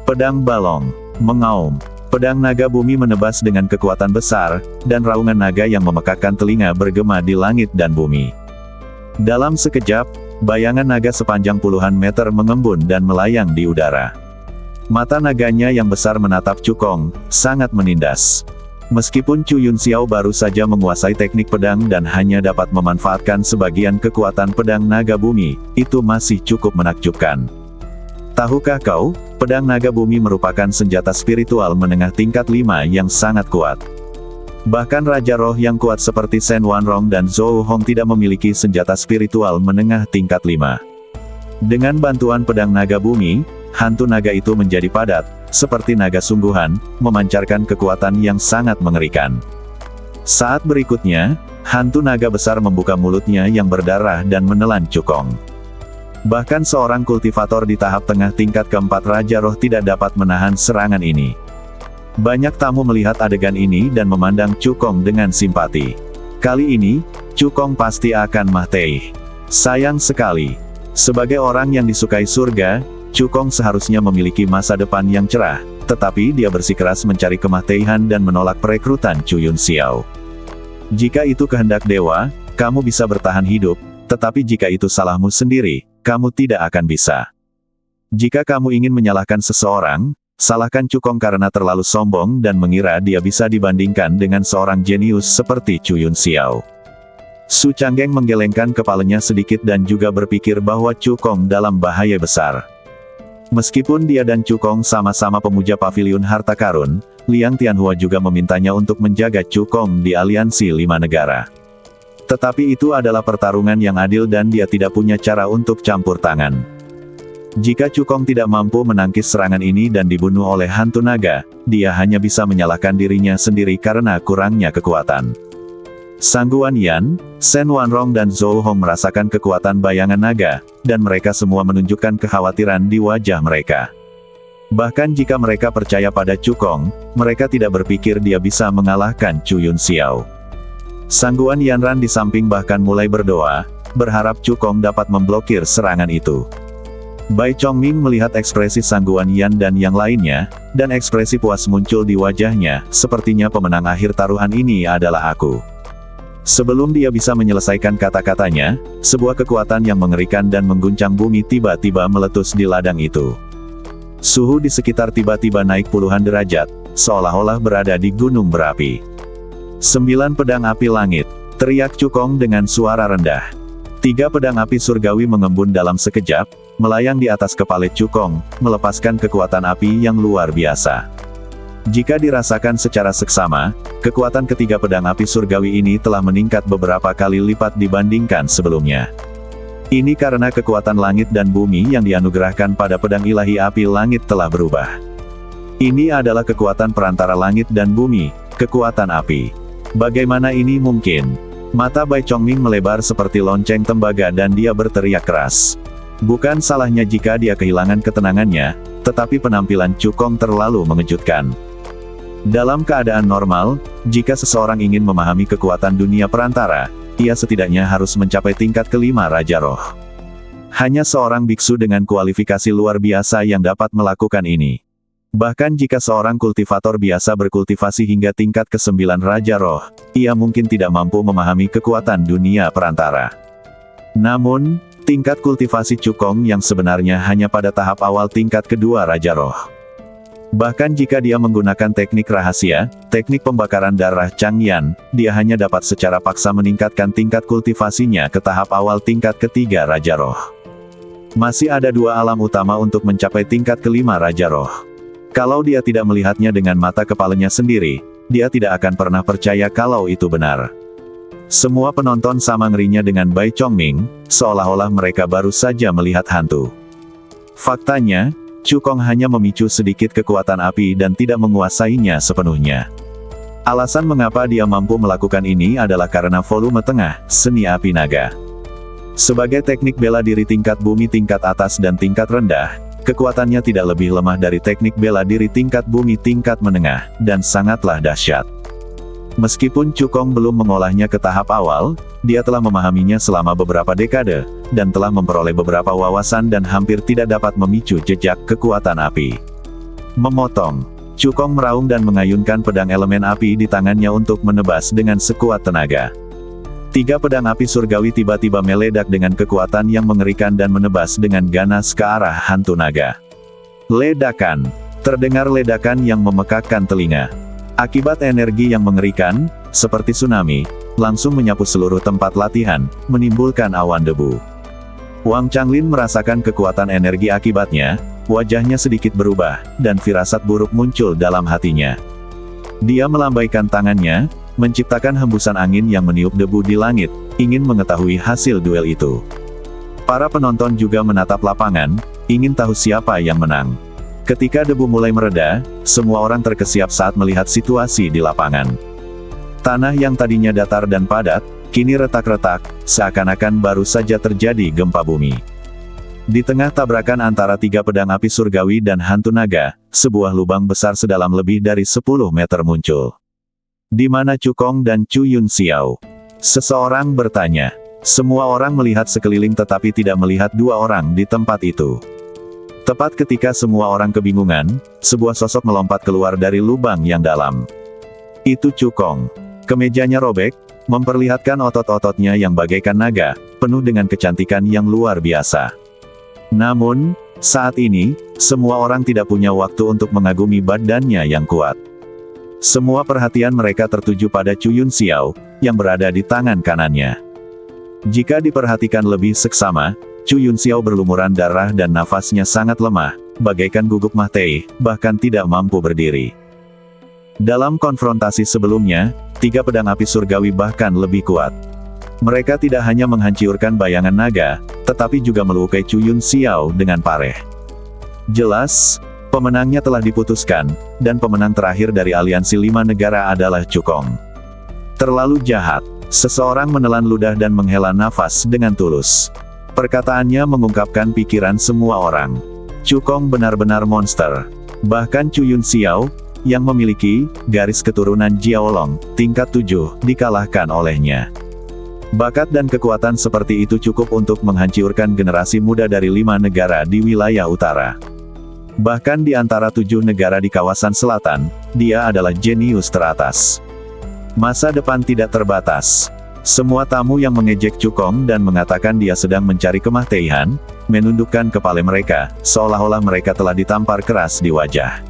Speaker 1: Pedang balong, mengaum. Pedang naga bumi menebas dengan kekuatan besar, dan raungan naga yang memekakkan telinga bergema di langit dan bumi. Dalam sekejap, bayangan naga sepanjang puluhan meter mengembun dan melayang di udara. Mata naganya yang besar menatap Cukong, sangat menindas. Meskipun Chu Yunxiao baru saja menguasai teknik pedang dan hanya dapat memanfaatkan sebagian kekuatan pedang naga bumi, itu masih cukup menakjubkan. Tahukah kau, pedang naga bumi merupakan senjata spiritual menengah tingkat 5 yang sangat kuat. Bahkan Raja Roh yang kuat seperti Shen Wanrong dan Zhou Hong tidak memiliki senjata spiritual menengah tingkat 5. Dengan bantuan pedang naga bumi, hantu naga itu menjadi padat, seperti naga sungguhan, memancarkan kekuatan yang sangat mengerikan. Saat berikutnya, hantu naga besar membuka mulutnya yang berdarah dan menelan Cukong. Bahkan seorang kultivator di tahap tengah tingkat keempat Raja Roh tidak dapat menahan serangan ini. Banyak tamu melihat adegan ini dan memandang Cukong dengan simpati. Kali ini, Cukong pasti akan mati. Sayang sekali. Sebagai orang yang disukai surga, Cukong seharusnya memiliki masa depan yang cerah, tetapi dia bersikeras mencari kematian dan menolak perekrutan Chu Yunxiao. Jika itu kehendak dewa, kamu bisa bertahan hidup, tetapi jika itu salahmu sendiri, kamu tidak akan bisa. Jika kamu ingin menyalahkan seseorang, salahkan Cukong karena terlalu sombong dan mengira dia bisa dibandingkan dengan seorang jenius seperti Chu Yunxiao. Su Canggeng menggelengkan kepalanya sedikit dan juga berpikir bahwa Cukong dalam bahaya besar. Meskipun dia dan Cukong sama-sama pemuja paviliun harta karun, Liang Tianhua juga memintanya untuk menjaga Cukong di aliansi 5 negara. Tetapi itu adalah pertarungan yang adil dan dia tidak punya cara untuk campur tangan. Jika Cukong tidak mampu menangkis serangan ini dan dibunuh oleh hantu naga, dia hanya bisa menyalahkan dirinya sendiri karena kurangnya kekuatan. Sang Guan Yan, Shen Wanrong dan Zhou Hong merasakan kekuatan bayangan naga, dan mereka semua menunjukkan kekhawatiran di wajah mereka. Bahkan jika mereka percaya pada Cukong, mereka tidak berpikir dia bisa mengalahkan Chu Yunxiao. Sang Guan Yanran di samping bahkan mulai berdoa, berharap Cukong dapat memblokir serangan itu. Bai Chongming melihat ekspresi Sang Guan Yan dan yang lainnya, dan ekspresi puas muncul di wajahnya, sepertinya pemenang akhir taruhan ini adalah aku. Sebelum dia bisa menyelesaikan kata-katanya, sebuah kekuatan yang mengerikan dan mengguncang bumi tiba-tiba meletus di ladang itu. Suhu di sekitar tiba-tiba naik puluhan derajat, seolah-olah berada di gunung berapi. 9 pedang api langit, teriak Cukong dengan suara rendah. 3 pedang api surgawi mengembun dalam sekejap, melayang di atas kepala Cukong, melepaskan kekuatan api yang luar biasa. Jika dirasakan secara seksama, kekuatan ketiga pedang api surgawi ini telah meningkat beberapa kali lipat dibandingkan sebelumnya. Ini karena kekuatan langit dan bumi yang dianugerahkan pada pedang ilahi api langit telah berubah. Ini adalah kekuatan perantara langit dan bumi, kekuatan api. Bagaimana ini mungkin? Mata Bai Chongming melebar seperti lonceng tembaga dan dia berteriak keras. Bukan salahnya jika dia kehilangan ketenangannya, tetapi penampilan Cukong terlalu mengejutkan. Dalam keadaan normal, jika seseorang ingin memahami kekuatan dunia perantara, ia setidaknya harus mencapai tingkat kelima Raja Roh. Hanya seorang biksu dengan kualifikasi luar biasa yang dapat melakukan ini. Bahkan jika seorang kultivator biasa berkultivasi hingga tingkat ke-9 Raja Roh, ia mungkin tidak mampu memahami kekuatan dunia perantara. Namun, tingkat kultivasi Cukong yang sebenarnya hanya pada tahap awal tingkat kedua Raja Roh. Bahkan jika dia menggunakan teknik rahasia, teknik pembakaran darah Changyan, dia hanya dapat secara paksa meningkatkan tingkat kultivasinya ke tahap awal tingkat ketiga Raja Roh. Masih ada 2 alam utama untuk mencapai tingkat kelima Raja Roh. Kalau dia tidak melihatnya dengan mata kepalanya sendiri, dia tidak akan pernah percaya kalau itu benar. Semua penonton sama ngerinya dengan Bai Chongming, seolah-olah mereka baru saja melihat hantu. Faktanya, Cukong hanya memicu sedikit kekuatan api dan tidak menguasainya sepenuhnya. Alasan mengapa dia mampu melakukan ini adalah karena volume tengah, seni api naga. Sebagai teknik bela diri tingkat bumi tingkat atas dan tingkat rendah, kekuatannya tidak lebih lemah dari teknik bela diri tingkat bumi tingkat menengah, dan sangatlah dahsyat. Meskipun Cukong belum mengolahnya ke tahap awal, dia telah memahaminya selama beberapa dekade, dan telah memperoleh beberapa wawasan dan hampir tidak dapat memicu jejak kekuatan api. Memotong. Cukong meraung dan mengayunkan pedang elemen api di tangannya untuk menebas dengan sekuat tenaga. 3 pedang api surgawi tiba-tiba meledak dengan kekuatan yang mengerikan dan menebas dengan ganas ke arah hantu naga. Ledakan. Terdengar ledakan yang memekakkan telinga. Akibat energi yang mengerikan, seperti tsunami, langsung menyapu seluruh tempat latihan, menimbulkan awan debu. Wang Changlin merasakan kekuatan energi akibatnya, wajahnya sedikit berubah, dan firasat buruk muncul dalam hatinya. Dia melambaikan tangannya, menciptakan hembusan angin yang meniup debu di langit, ingin mengetahui hasil duel itu. Para penonton juga menatap lapangan, ingin tahu siapa yang menang. Ketika debu mulai mereda, semua orang terkesiap saat melihat situasi di lapangan. Tanah yang tadinya datar dan padat, kini retak-retak, seakan-akan baru saja terjadi gempa bumi. Di tengah tabrakan antara 3 pedang api surgawi dan hantu naga, sebuah lubang besar sedalam lebih dari 10 meter muncul. Di mana Cukong dan Chu Yunxiao? Seseorang bertanya. Semua orang melihat sekeliling tetapi tidak melihat 2 orang di tempat itu. Tepat ketika semua orang kebingungan, sebuah sosok melompat keluar dari lubang yang dalam. Itu Cukong. Kemejanya robek, memperlihatkan otot-ototnya yang bagaikan naga, penuh dengan kecantikan yang luar biasa. Namun, saat ini, semua orang tidak punya waktu untuk mengagumi badannya yang kuat. Semua perhatian mereka tertuju pada Chu Yun Xiao, yang berada di tangan kanannya. Jika diperhatikan lebih seksama, Chu Yun Xiao berlumuran darah dan nafasnya sangat lemah, bagaikan gugup mati, bahkan tidak mampu berdiri. Dalam konfrontasi sebelumnya, 3 pedang api surgawi bahkan lebih kuat. Mereka tidak hanya menghancurkan bayangan naga, tetapi juga melukai Chu Yun Xiao dengan pareh. Jelas, pemenangnya telah diputuskan, dan pemenang terakhir dari aliansi 5 negara adalah Cukong. Terlalu jahat. Seseorang menelan ludah dan menghela nafas dengan tulus. Perkataannya mengungkapkan pikiran semua orang. Cukong benar-benar monster. Bahkan Chu Yun Xiao, yang memiliki garis keturunan Jiaolong, tingkat 7, dikalahkan olehnya. Bakat dan kekuatan seperti itu cukup untuk menghancurkan generasi muda dari 5 negara di wilayah utara. Bahkan di antara 7 negara di kawasan selatan, dia adalah jenius teratas. Masa depan tidak terbatas. Semua tamu yang mengejek Cukong dan mengatakan dia sedang mencari kematian, menundukkan kepala mereka, seolah-olah mereka telah ditampar keras di wajah.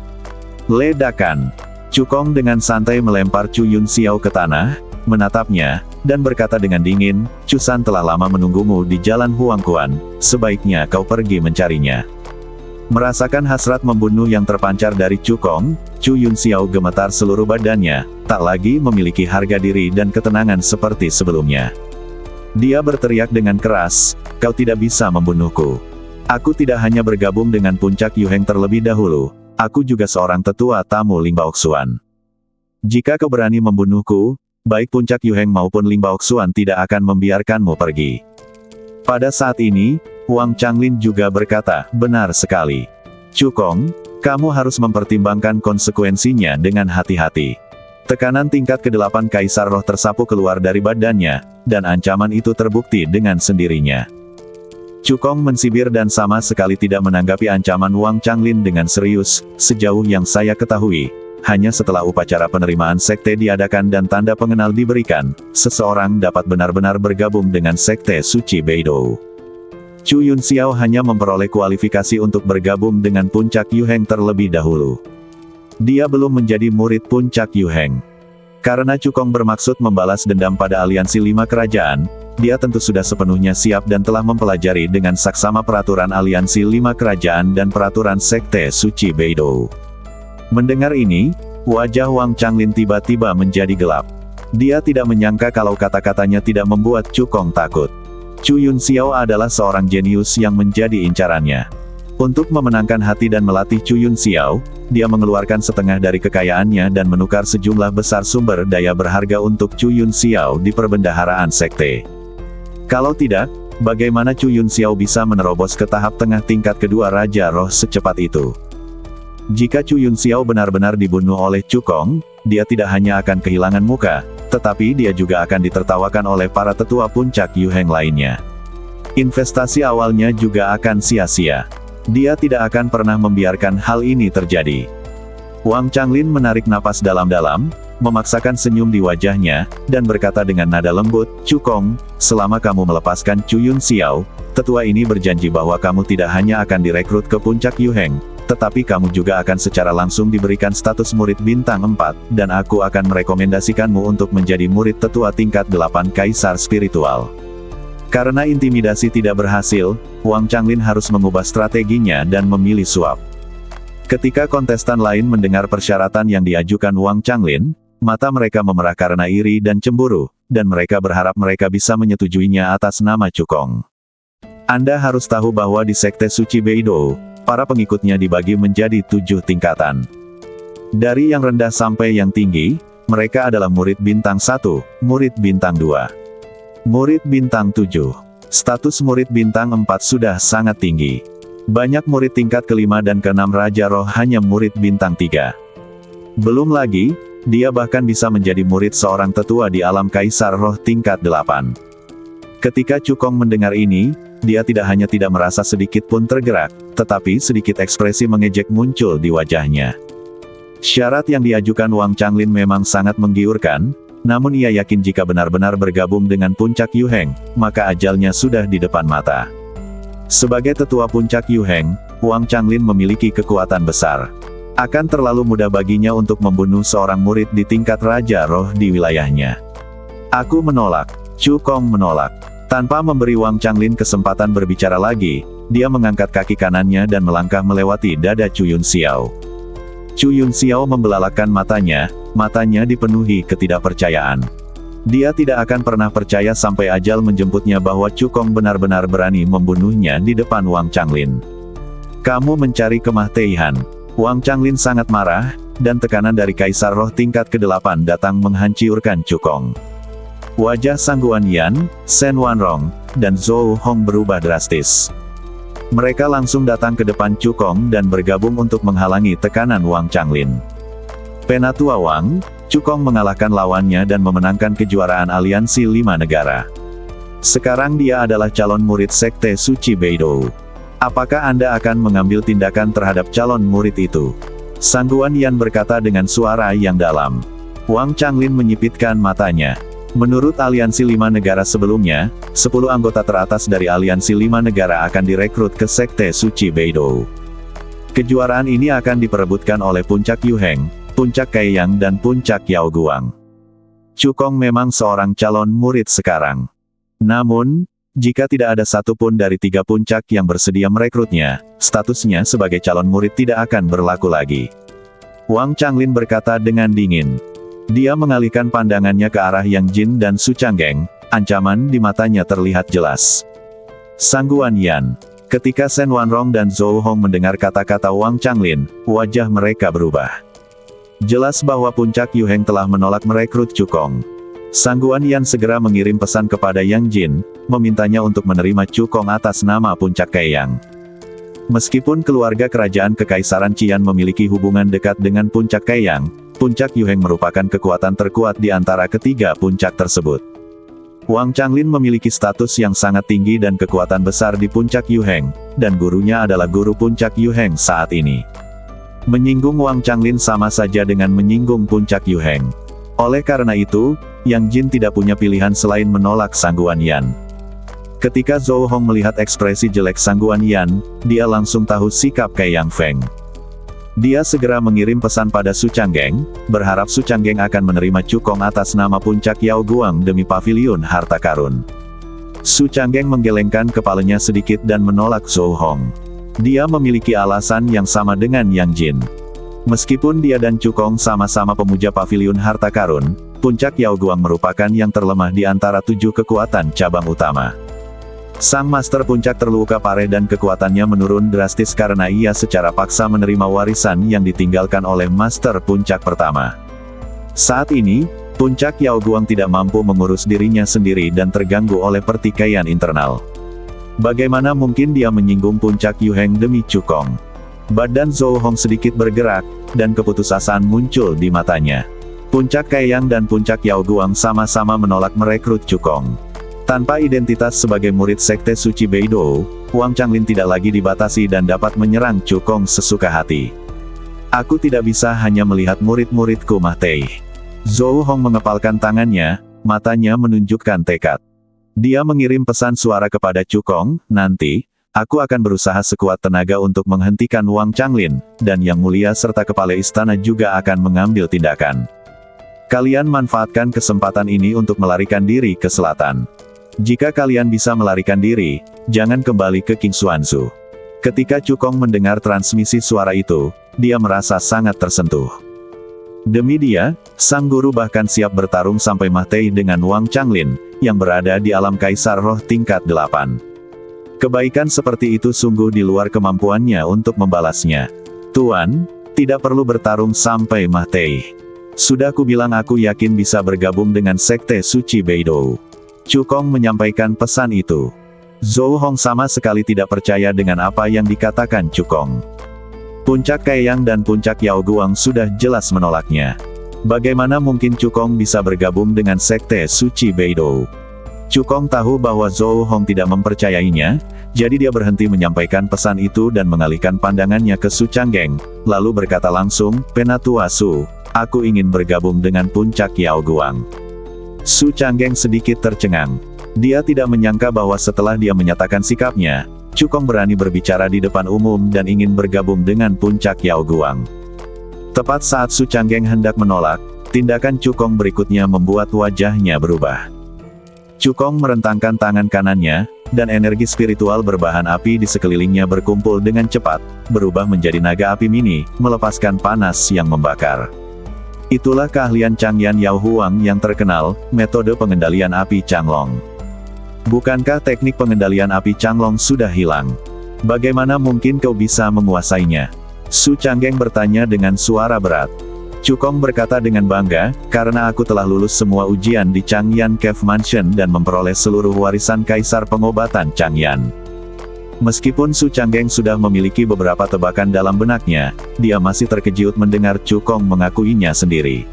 Speaker 1: Ledakan. Cukong dengan santai melempar Chu Yun Xiao ke tanah, menatapnya, dan berkata dengan dingin, "Chusan telah lama menunggumu di jalan Huangquan, sebaiknya kau pergi mencarinya." Merasakan hasrat membunuh yang terpancar dari Cukong, Chu Yun Xiao gemetar seluruh badannya, tak lagi memiliki harga diri dan ketenangan seperti sebelumnya. Dia berteriak dengan keras, "Kau tidak bisa membunuhku. Aku tidak hanya bergabung dengan puncak Yuheng terlebih dahulu, aku juga seorang tetua tamu Ling Baoxuan. Jika kau berani membunuhku, baik puncak Yuheng maupun Ling Baoxuan tidak akan membiarkanmu pergi." Pada saat ini, Wang Changlin juga berkata, "Benar sekali. Cukong, kamu harus mempertimbangkan konsekuensinya dengan hati-hati." Tekanan tingkat ke-8 Kaisar Roh tersapu keluar dari badannya, dan ancaman itu terbukti dengan sendirinya. Cukong mensibir dan sama sekali tidak menanggapi ancaman Wang Changlin dengan serius. Sejauh yang saya ketahui, hanya setelah upacara penerimaan sekte diadakan dan tanda pengenal diberikan, seseorang dapat benar-benar bergabung dengan sekte suci Beidou. Chu Yun Xiao hanya memperoleh kualifikasi untuk bergabung dengan puncak Yuheng terlebih dahulu. Dia belum menjadi murid puncak Yuheng. Karena Cukong bermaksud membalas dendam pada aliansi 5 kerajaan, dia tentu sudah sepenuhnya siap dan telah mempelajari dengan saksama peraturan aliansi 5 kerajaan dan peraturan sekte suci Beidou. Mendengar ini, wajah Wang Changlin tiba-tiba menjadi gelap. Dia tidak menyangka kalau kata-katanya tidak membuat Cukong takut. Chu Yun Xiao adalah seorang jenius yang menjadi incarannya. Untuk memenangkan hati dan melatih Chu Yun Xiao, dia mengeluarkan setengah dari kekayaannya dan menukar sejumlah besar sumber daya berharga untuk Chu Yun Xiao di perbendaharaan sekte. Kalau tidak, bagaimana Chu Yun Xiao bisa menerobos ke tahap tengah tingkat kedua Raja Roh secepat itu? Jika Chu Yun Xiao benar-benar dibunuh oleh Cukong, dia tidak hanya akan kehilangan muka, tetapi dia juga akan ditertawakan oleh para tetua puncak Yuheng lainnya. Investasi awalnya juga akan sia-sia. Dia tidak akan pernah membiarkan hal ini terjadi. Wang Changlin menarik napas dalam-dalam, memaksakan senyum di wajahnya, dan berkata dengan nada lembut, "Cukong, selama kamu melepaskan Chu Yun Xiao, tetua ini berjanji bahwa kamu tidak hanya akan direkrut ke puncak Yuheng, tetapi kamu juga akan secara langsung diberikan status murid bintang 4, dan aku akan merekomendasikanmu untuk menjadi murid tetua tingkat 8 Kaisar Spiritual." Karena intimidasi tidak berhasil, Wang Changlin harus mengubah strateginya dan memilih suap. Ketika kontestan lain mendengar persyaratan yang diajukan Wang Changlin, mata mereka memerah karena iri dan cemburu, dan mereka berharap mereka bisa menyetujuinya atas nama Cukong. Anda harus tahu bahwa di Sekte Suci Beidou, para pengikutnya dibagi menjadi 7 tingkatan. Dari yang rendah sampai yang tinggi, mereka adalah murid bintang 1, murid bintang 2, murid bintang 7. Status murid bintang 4 sudah sangat tinggi. Banyak murid tingkat ke-5 dan ke-6 Raja Roh hanya murid bintang 3. Belum lagi, dia bahkan bisa menjadi murid seorang tetua di alam Kaisar Roh tingkat 8. Ketika Cukong mendengar ini, dia tidak hanya tidak merasa sedikit pun tergerak, tetapi sedikit ekspresi mengejek muncul di wajahnya. Syarat yang diajukan Wang Changlin memang sangat menggiurkan, namun ia yakin jika benar-benar bergabung dengan puncak Yu Heng, maka ajalnya sudah di depan mata. Sebagai tetua puncak Yu Heng, Wang Changlin memiliki kekuatan besar. Akan terlalu mudah baginya untuk membunuh seorang murid di tingkat Raja Roh di wilayahnya. Aku menolak. Cukong menolak. Tanpa memberi Wang Changlin kesempatan berbicara lagi, dia mengangkat kaki kanannya dan melangkah melewati dada Cu Yunxiao. Cu Yunxiao membelalakan matanya dipenuhi ketidakpercayaan. Dia tidak akan pernah percaya sampai ajal menjemputnya bahwa Cukong benar-benar berani membunuhnya di depan Wang Changlin. Kamu mencari kematian. Wang Changlin sangat marah, dan tekanan dari Kaisar Roh tingkat ke-8 datang menghancurkan Cukong. Wajah Sang Guanyan, Shen Wanrong, dan Zhou Hong berubah drastis. Mereka langsung datang ke depan Cukong dan bergabung untuk menghalangi tekanan Wang Changlin. Penatua Wang, Cukong mengalahkan lawannya dan memenangkan kejuaraan aliansi 5 negara. Sekarang dia adalah calon murid Sekte Suci Beidou. Apakah Anda akan mengambil tindakan terhadap calon murid itu? Sang Guanyan berkata dengan suara yang dalam. Wang Changlin menyipitkan matanya. Menurut aliansi 5 negara sebelumnya, 10 anggota teratas dari aliansi 5 negara akan direkrut ke Sekte Suci Beidou. Kejuaraan ini akan diperebutkan oleh Puncak Yu Heng, Puncak Kaiyang dan Puncak Yao Guang. Cukong memang seorang calon murid sekarang. Namun, jika tidak ada satupun dari 3 puncak yang bersedia merekrutnya, statusnya sebagai calon murid tidak akan berlaku lagi. Wang Changlin berkata dengan dingin. Dia mengalihkan pandangannya ke arah Yang Jin dan Su Changgeng, ancaman di matanya terlihat jelas. Sang Guanyan. Ketika Shen Wanrong dan Zhou Hong mendengar kata-kata Wang Changlin, wajah mereka berubah. Jelas bahwa puncak Yu Heng telah menolak merekrut Cukong. Sang Guanyan segera mengirim pesan kepada Yang Jin, memintanya untuk menerima Cukong atas nama Puncak Kaiyang. Meskipun keluarga kerajaan Kekaisaran Qian memiliki hubungan dekat dengan Puncak Kaiyang, Puncak Yu Heng merupakan kekuatan terkuat di antara ketiga puncak tersebut. Wang Changlin memiliki status yang sangat tinggi dan kekuatan besar di Puncak Yu Heng, dan gurunya adalah guru Puncak Yu Heng saat ini. Menyinggung Wang Changlin sama saja dengan menyinggung Puncak Yu Heng. Oleh karena itu, Yang Jin tidak punya pilihan selain menolak Sang Guanyan. Ketika Zhou Hong melihat ekspresi jelek Sang Guanyan, dia langsung tahu sikap Kaiyang Feng. Dia segera mengirim pesan pada Su Changgeng, berharap Su Changgeng akan menerima Cukong atas nama Puncak Yao Guang demi pavilion harta karun. Su Changgeng menggelengkan kepalanya sedikit dan menolak Zhou Hong. Dia memiliki alasan yang sama dengan Yang Jin. Meskipun dia dan Cukong sama-sama pemuja pavilion harta karun, Puncak Yao Guang merupakan yang terlemah di antara 7 kekuatan cabang utama. Sang Master Puncak terluka parah dan kekuatannya menurun drastis karena ia secara paksa menerima warisan yang ditinggalkan oleh Master Puncak pertama. Saat ini, Puncak Yao Guang tidak mampu mengurus dirinya sendiri dan terganggu oleh pertikaian internal. Bagaimana mungkin dia menyinggung Puncak Yu Heng demi Cukong? Badan Zhou Hong sedikit bergerak, dan keputusasaan muncul di matanya. Puncak Kaiyang dan Puncak Yao Guang sama-sama menolak merekrut Cukong. Tanpa identitas sebagai murid Sekte Suci Beidou, Wang Changlin tidak lagi dibatasi dan dapat menyerang Cukong sesuka hati. Aku tidak bisa hanya melihat murid-muridku mati. Zhou Hong mengepalkan tangannya, matanya menunjukkan tekad. Dia mengirim pesan suara kepada Cukong, nanti, aku akan berusaha sekuat tenaga untuk menghentikan Wang Changlin, dan Yang Mulia serta Kepala Istana juga akan mengambil tindakan. Kalian manfaatkan kesempatan ini untuk melarikan diri ke selatan. Jika kalian bisa melarikan diri, jangan kembali ke King Xuanzu. Ketika Cukong mendengar transmisi suara itu, dia merasa sangat tersentuh. Demi dia, sang guru bahkan siap bertarung sampai mati dengan Wang Changlin, yang berada di alam Kaisar Roh tingkat 8. Kebaikan seperti itu sungguh di luar kemampuannya untuk membalasnya. Tuan, tidak perlu bertarung sampai mati. Sudah kubilang aku yakin bisa bergabung dengan Sekte Suci Beidou. Cukong menyampaikan pesan itu. Zhou Hong sama sekali tidak percaya dengan apa yang dikatakan Cukong. Puncak Kaiyang dan Puncak Yao Guang sudah jelas menolaknya. Bagaimana mungkin Cukong bisa bergabung dengan Sekte Suci Beidou? Cukong tahu bahwa Zhou Hong tidak mempercayainya, jadi dia berhenti menyampaikan pesan itu dan mengalihkan pandangannya ke Su Changgeng, lalu berkata langsung, "Penatua Su, aku ingin bergabung dengan puncak Yao Guang." Su Changgeng sedikit tercengang. Dia tidak menyangka bahwa setelah dia menyatakan sikapnya, Cukong berani berbicara di depan umum dan ingin bergabung dengan puncak Yao Guang. Tepat saat Su Changgeng hendak menolak, tindakan Cukong berikutnya membuat wajahnya berubah. Cukong merentangkan tangan kanannya, dan energi spiritual berbahan api di sekelilingnya berkumpul dengan cepat, berubah menjadi naga api mini, melepaskan panas yang membakar. Itulah keahlian Changyan Yao Huang yang terkenal, metode pengendalian api Changlong. Bukankah teknik pengendalian api Changlong sudah hilang? Bagaimana mungkin kau bisa menguasainya? Su Changgeng bertanya dengan suara berat. Cukong berkata dengan bangga, "Karena aku telah lulus semua ujian di Changyan Cave Mansion dan memperoleh seluruh warisan Kaisar Pengobatan Changyan." Meskipun Su Changgeng sudah memiliki beberapa tebakan dalam benaknya, dia masih terkejut mendengar Cukong mengakuinya sendiri.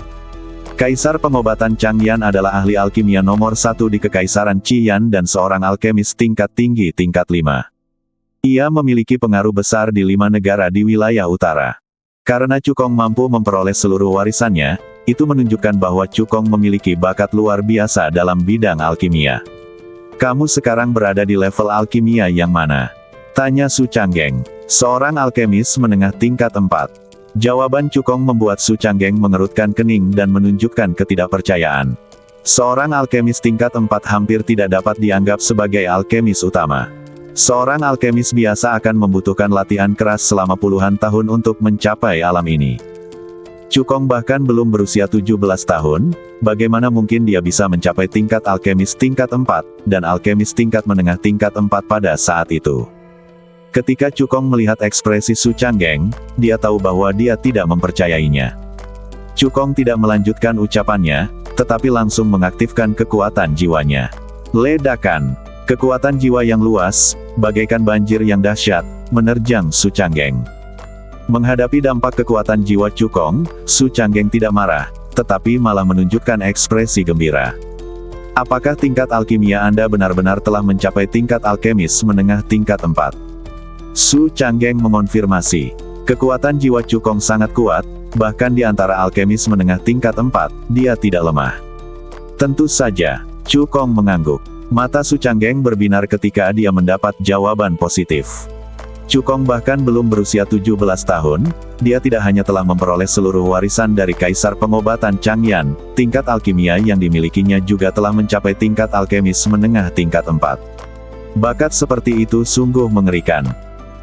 Speaker 1: Kaisar Pengobatan Changyan adalah ahli alkimia nomor 1 di Kekaisaran Qian dan seorang alkemis tingkat tinggi tingkat 5. Ia memiliki pengaruh besar di 5 negara di wilayah utara. Karena Cukong mampu memperoleh seluruh warisannya, itu menunjukkan bahwa Cukong memiliki bakat luar biasa dalam bidang alkimia. "Kamu sekarang berada di level alkimia yang mana?" tanya Su Changgeng. "Seorang alkemis menengah tingkat 4. Jawaban Cukong membuat Su Changgeng mengerutkan kening dan menunjukkan ketidakpercayaan. Seorang alkemis tingkat 4 hampir tidak dapat dianggap sebagai alkemis utama. Seorang alkemis biasa akan membutuhkan latihan keras selama puluhan tahun untuk mencapai alam ini. Cukong bahkan belum berusia 17 tahun, bagaimana mungkin dia bisa mencapai tingkat alkemis tingkat 4, dan alkemis tingkat menengah tingkat 4 pada saat itu?" Ketika Cukong melihat ekspresi Su Changgeng, dia tahu bahwa dia tidak mempercayainya. Cukong tidak melanjutkan ucapannya, tetapi langsung mengaktifkan kekuatan jiwanya. Ledakan. Kekuatan jiwa yang luas, bagaikan banjir yang dahsyat, menerjang Su Changgeng. Menghadapi dampak kekuatan jiwa Cukong, Su Changgeng tidak marah, tetapi malah menunjukkan ekspresi gembira. "Apakah tingkat alkimia Anda benar-benar telah mencapai tingkat alkemis menengah tingkat 4? Su Changgeng mengonfirmasi. Kekuatan jiwa Cukong sangat kuat, bahkan di antara alkemis menengah tingkat 4, dia tidak lemah. Tentu saja, Cukong mengangguk. Mata Su Changgeng berbinar ketika dia mendapat jawaban positif. Cukong bahkan belum berusia 17 tahun, dia tidak hanya telah memperoleh seluruh warisan dari Kaisar Pengobatan Changyan, tingkat alkimia yang dimilikinya juga telah mencapai tingkat alkemis menengah tingkat 4. Bakat seperti itu sungguh mengerikan.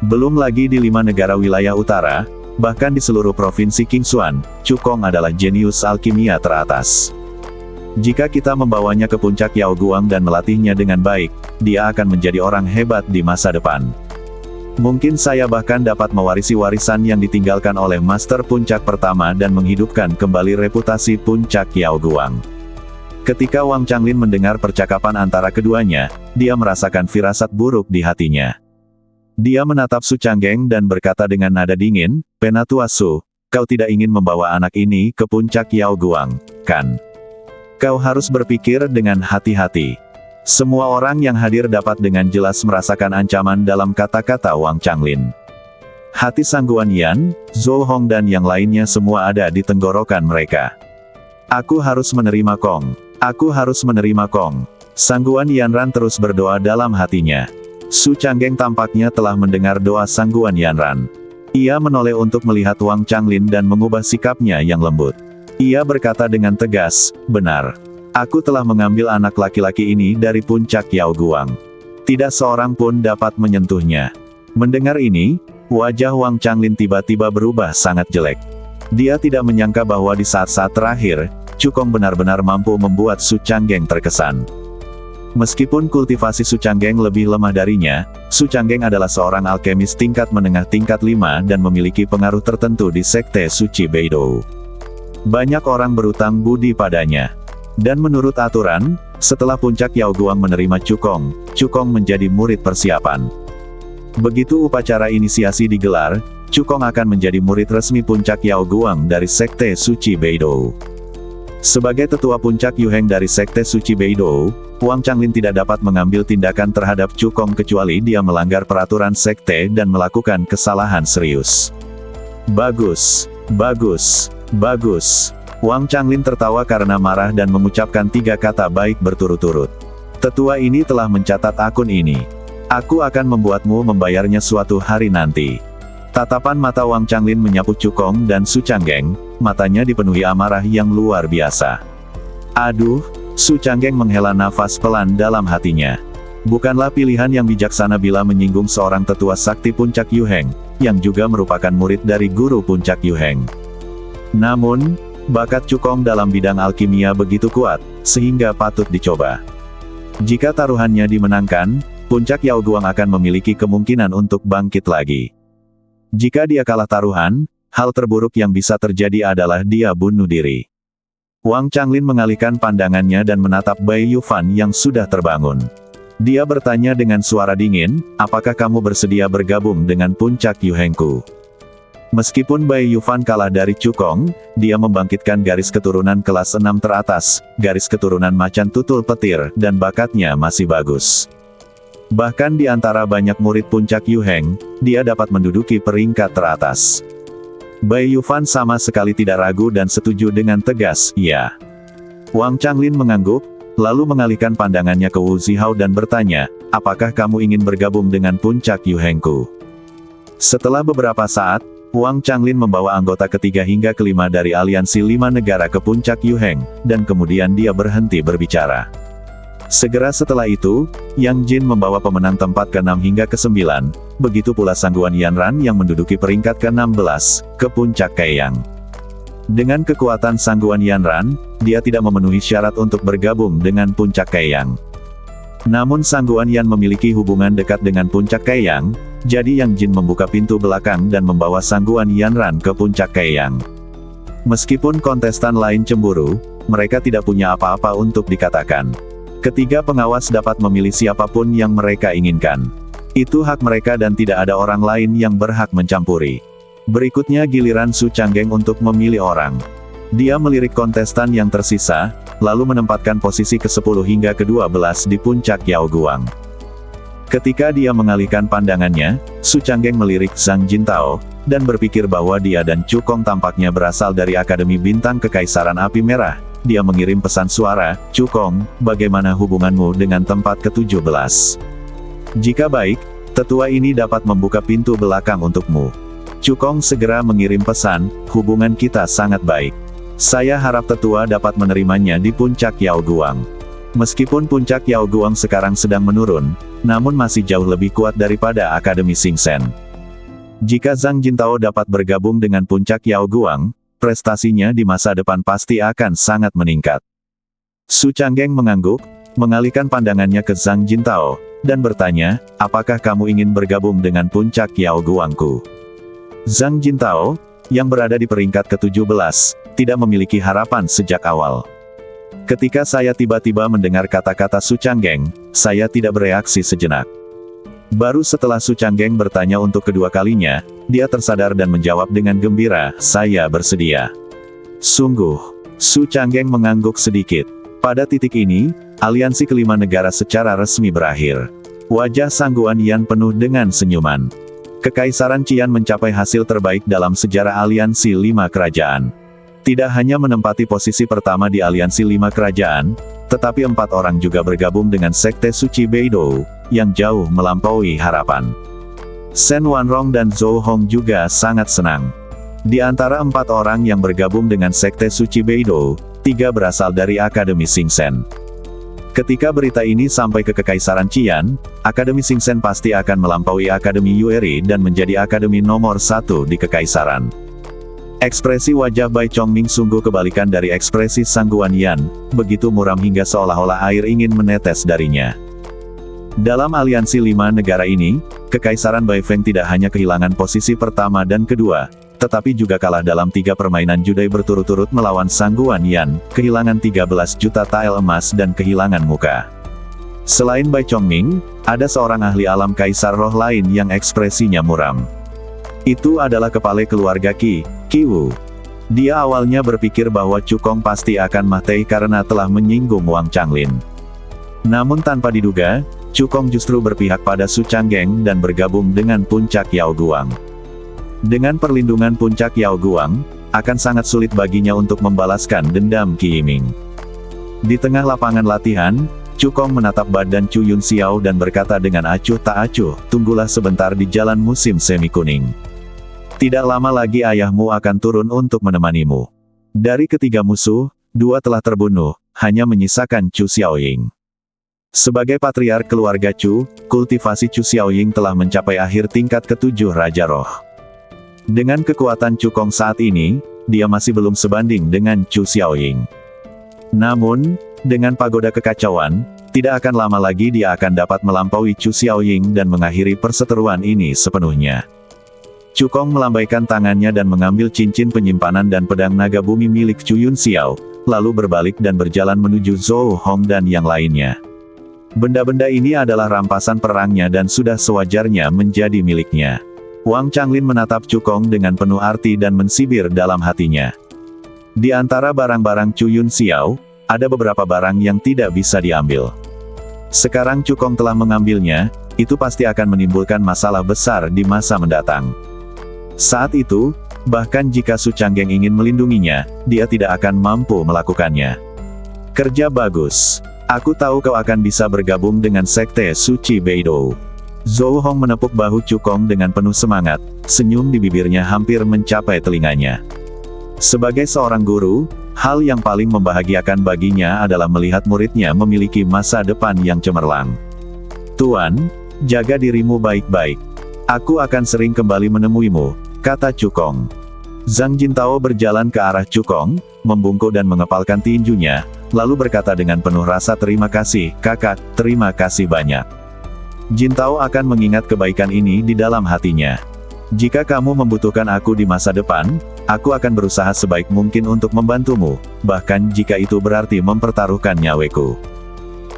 Speaker 1: Belum lagi di 5 negara wilayah utara, bahkan di seluruh provinsi Qingxuan, Cukong adalah jenius alkimia teratas. Jika kita membawanya ke puncak Yao Guang dan melatihnya dengan baik, dia akan menjadi orang hebat di masa depan. Mungkin saya bahkan dapat mewarisi warisan yang ditinggalkan oleh Master Puncak pertama dan menghidupkan kembali reputasi puncak Yao Guang." Ketika Wang Changlin mendengar percakapan antara keduanya, dia merasakan firasat buruk di hatinya. Dia menatap Su Changgeng dan berkata dengan nada dingin, "Penatua Su, kau tidak ingin membawa anak ini ke puncak Yao Guang, kan? Kau harus berpikir dengan hati-hati." Semua orang yang hadir dapat dengan jelas merasakan ancaman dalam kata-kata Wang Changlin. Hati Sang Guanyan, Zhou Hong dan yang lainnya semua ada di tenggorokan mereka. "Aku harus menerima Kong. Aku harus menerima Kong." Sang Guanyanran terus berdoa dalam hatinya. Su Changgeng tampaknya telah mendengar doa Sang Guanyanran. Ia menoleh untuk melihat Wang Changlin dan mengubah sikapnya yang lembut. Ia berkata dengan tegas, "Benar. Aku telah mengambil anak laki-laki ini dari puncak Yao Guang. Tidak seorang pun dapat menyentuhnya." Mendengar ini, wajah Wang Changlin tiba-tiba berubah sangat jelek. Dia tidak menyangka bahwa di saat-saat terakhir, Cukong benar-benar mampu membuat Su Changgeng terkesan. Meskipun kultivasi Su Changgeng lebih lemah darinya, Su Changgeng adalah seorang alkemis tingkat menengah tingkat 5 dan memiliki pengaruh tertentu di Sekte Suci Beidou. Banyak orang berutang budi padanya. Dan menurut aturan, setelah puncak Yao Guang menerima Cukong, Cukong menjadi murid persiapan. Begitu upacara inisiasi digelar, Cukong akan menjadi murid resmi puncak Yao Guang dari Sekte Suci Beidou. Sebagai tetua puncak Yuheng dari Sekte Suci Beidou, Wang Changlin tidak dapat mengambil tindakan terhadap Chu Kong kecuali dia melanggar peraturan sekte dan melakukan kesalahan serius. Bagus, bagus, bagus. Wang Changlin tertawa karena marah dan mengucapkan 3 kata baik berturut-turut. Tetua ini telah mencatat akun ini. Aku akan membuatmu membayarnya suatu hari nanti. Tatapan mata Wang Changlin menyapu Chu Kong dan Su Changgeng, matanya dipenuhi amarah yang luar biasa. Aduh, Su Changgeng menghela nafas pelan dalam hatinya. Bukanlah pilihan yang bijaksana bila menyinggung seorang tetua sakti Puncak Yu Heng, yang juga merupakan murid dari guru Puncak Yu Heng. Namun, bakat Chu Kong dalam bidang alkimia begitu kuat, sehingga patut dicoba. Jika taruhannya dimenangkan, Puncak Yao Guang akan memiliki kemungkinan untuk bangkit lagi. Jika dia kalah taruhan, hal terburuk yang bisa terjadi adalah dia bunuh diri. Wang Changlin mengalihkan pandangannya dan menatap Bai Yufan yang sudah terbangun. Dia bertanya dengan suara dingin, apakah kamu bersedia bergabung dengan Puncak Yu Hengku? Meskipun Bai Yufan kalah dari Chu Kong, dia membangkitkan garis keturunan kelas 6 teratas, garis keturunan macan tutul petir, dan bakatnya masih bagus. Bahkan di antara banyak murid Puncak Yu Heng, dia dapat menduduki peringkat teratas. Bai Yufan sama sekali tidak ragu dan setuju dengan tegas, ya. Wang Changlin mengangguk, lalu mengalihkan pandangannya ke Wu Zihao dan bertanya, apakah kamu ingin bergabung dengan Puncak Yu Hengku? Setelah beberapa saat, Wang Changlin membawa anggota ketiga hingga kelima dari aliansi 5 negara ke Puncak Yu Heng, dan kemudian dia berhenti berbicara. Segera setelah itu, Yang Jin membawa pemenang tempat ke-6 hingga ke-9, begitu pula Sangguan Yanran yang menduduki peringkat ke-16, ke Puncak Kaeyang. Dengan kekuatan Sangguan Yanran, dia tidak memenuhi syarat untuk bergabung dengan Puncak Kaeyang. Namun Sangguan Yan memiliki hubungan dekat dengan Puncak Kaeyang, jadi Yang Jin membuka pintu belakang dan membawa Sangguan Yanran ke Puncak Kaeyang. Meskipun kontestan lain cemburu, mereka tidak punya apa-apa untuk dikatakan. Ketiga pengawas dapat memilih siapapun yang mereka inginkan. Itu hak mereka dan tidak ada orang lain yang berhak mencampuri. Berikutnya giliran Su Changgeng untuk memilih orang. Dia melirik kontestan yang tersisa, lalu menempatkan posisi ke-10 hingga ke-12 di Puncak Yao Guang. Ketika dia mengalihkan pandangannya, Su Changgeng melirik Zhang Jintao, dan berpikir bahwa dia dan Chu Kong tampaknya berasal dari Akademi Bintang Kekaisaran Api Merah. Dia mengirim pesan suara, Chu Kong, bagaimana hubunganmu dengan tempat ke-17? Jika baik, tetua ini dapat membuka pintu belakang untukmu. Chu Kong segera mengirim pesan, hubungan kita sangat baik. Saya harap tetua dapat menerimanya di Puncak Yao Guang. Meskipun Puncak Yao Guang sekarang sedang menurun, namun masih jauh lebih kuat daripada Akademi Xing Sen. Jika Zhang Jintao dapat bergabung dengan Puncak Yao Guang, prestasinya di masa depan pasti akan sangat meningkat. Su Changgeng mengangguk, mengalihkan pandangannya ke Zhang Jintao, dan bertanya, apakah kamu ingin bergabung dengan Puncak Yao Guangku? Zhang Jintao, yang berada di peringkat ke-17, tidak memiliki harapan sejak awal. Ketika saya tiba-tiba mendengar kata-kata Su Changgeng, saya tidak bereaksi sejenak. Baru setelah Su Changgeng bertanya untuk kedua kalinya, dia tersadar dan menjawab dengan gembira, saya bersedia. Sungguh. Su Changgeng mengangguk sedikit. Pada titik ini, aliansi kelima negara secara resmi berakhir. Wajah Sangguan Yan penuh dengan senyuman. Kekaisaran Qian mencapai hasil terbaik dalam sejarah aliansi 5 kerajaan. Tidak hanya menempati posisi pertama di aliansi 5 kerajaan, tetapi 4 orang juga bergabung dengan Sekte Suci Beidou, yang jauh melampaui harapan. Shen Wanrong dan Zhou Hong juga sangat senang. Di antara 4 orang yang bergabung dengan Sekte Suci Beidou, 3 berasal dari Akademi Xing Sen. Ketika berita ini sampai ke Kekaisaran Qian, Akademi Xing Sen pasti akan melampaui Akademi Yueri dan menjadi akademi nomor 1 di Kekaisaran. Ekspresi wajah Bai Chongming sungguh kebalikan dari ekspresi Sangguan Yan, begitu muram hingga seolah-olah air ingin menetes darinya. Dalam aliansi 5 negara ini, Kekaisaran Bai Feng tidak hanya kehilangan posisi pertama dan kedua, tetapi juga kalah dalam 3 permainan judai berturut-turut melawan Sangguan Yan, kehilangan 13 juta tael emas dan kehilangan muka. Selain Bai Chongming, ada seorang ahli alam kaisar roh lain yang ekspresinya muram. Itu adalah kepala keluarga Qi Wu. Dia awalnya berpikir bahwa Chu Kong pasti akan mati karena telah menyinggung Wang Changlin. Namun tanpa diduga, Cukong justru berpihak pada Su Changgeng dan bergabung dengan puncak Yao Guang. Dengan perlindungan puncak Yao Guang, akan sangat sulit baginya untuk membalaskan dendam Qi Yiming. Di tengah lapangan latihan, Cukong menatap badan Chu Yun Xiao dan berkata dengan acuh tak acuh, "Tunggulah sebentar di jalan musim semi kuning. Tidak lama lagi ayahmu akan turun untuk menemanimu." Dari ketiga musuh, 2 telah terbunuh, hanya menyisakan Chu Xiaoying. Sebagai patriark keluarga Chu, kultivasi Chu Xiaoying telah mencapai akhir tingkat ke-7 Raja Roh. Dengan kekuatan Cukong saat ini, dia masih belum sebanding dengan Chu Xiaoying. Namun, dengan pagoda kekacauan, tidak akan lama lagi dia akan dapat melampaui Chu Xiaoying dan mengakhiri perseteruan ini sepenuhnya. Cukong melambaikan tangannya dan mengambil cincin penyimpanan dan pedang naga bumi milik Chu Yun Xiao, lalu berbalik dan berjalan menuju Zhou Hong dan yang lainnya. Benda-benda ini adalah rampasan perangnya dan sudah sewajarnya menjadi miliknya. Wang Changlin menatap Cukong dengan penuh arti dan mensibir dalam hatinya. Di antara barang-barang Chu Yun Xiao, ada beberapa barang yang tidak bisa diambil. Sekarang Cukong telah mengambilnya, itu pasti akan menimbulkan masalah besar di masa mendatang. Saat itu, bahkan jika Su Changgeng ingin melindunginya, dia tidak akan mampu melakukannya. Kerja bagus. Aku tahu kau akan bisa bergabung dengan Sekte Suci Beidou. Zhou Hong menepuk bahu Cukong dengan penuh semangat, senyum di bibirnya hampir mencapai telinganya. Sebagai seorang guru, hal yang paling membahagiakan baginya adalah melihat muridnya memiliki masa depan yang cemerlang. "Tuan, jaga dirimu baik-baik. Aku akan sering kembali menemuimu," kata Cukong. Zhang Jintao berjalan ke arah Cukong, membungkuk dan mengepalkan tinjunya, lalu berkata dengan penuh rasa terima kasih, "Kakak, terima kasih banyak." Jintao akan mengingat kebaikan ini di dalam hatinya. "Jika kamu membutuhkan aku di masa depan, aku akan berusaha sebaik mungkin untuk membantumu, bahkan jika itu berarti mempertaruhkan nyawaku."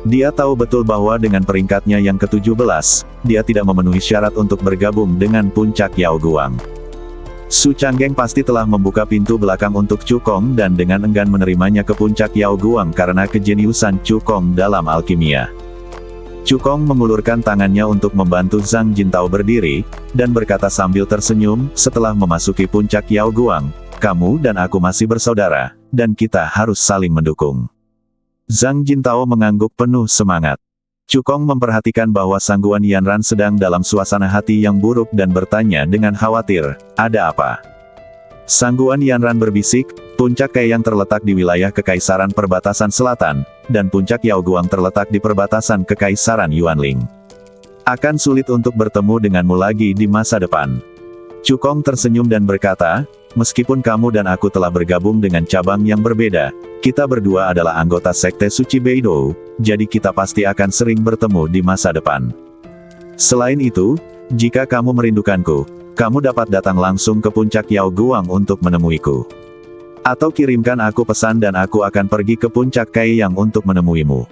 Speaker 1: Dia tahu betul bahwa dengan peringkatnya yang ke-17, dia tidak memenuhi syarat untuk bergabung dengan puncak Yao Guang. Su Changgeng pasti telah membuka pintu belakang untuk Cukong dan dengan enggan menerimanya ke puncak Yao Guang karena kejeniusan Cukong dalam alkimia. Cukong mengulurkan tangannya untuk membantu Zhang Jintao berdiri, dan berkata sambil tersenyum, "Setelah memasuki puncak Yao Guang, kamu dan aku masih bersaudara, dan kita harus saling mendukung." Zhang Jintao mengangguk penuh semangat. Cukong memperhatikan bahwa Sangguan Yanran sedang dalam suasana hati yang buruk dan bertanya dengan khawatir, "Ada apa?" Sangguan Yanran berbisik, "Puncak Kaiyang terletak di wilayah Kekaisaran Perbatasan Selatan, dan puncak Yao Guang terletak di perbatasan Kekaisaran Yuanling. Akan sulit untuk bertemu denganmu lagi di masa depan." Cukong tersenyum dan berkata, "Meskipun kamu dan aku telah bergabung dengan cabang yang berbeda, kita berdua adalah anggota Sekte Suci Beidou, jadi kita pasti akan sering bertemu di masa depan. Selain itu, jika kamu merindukanku, kamu dapat datang langsung ke puncak Yao Guang untuk menemuiku. Atau kirimkan aku pesan dan aku akan pergi ke puncak Kaiyang untuk menemuimu."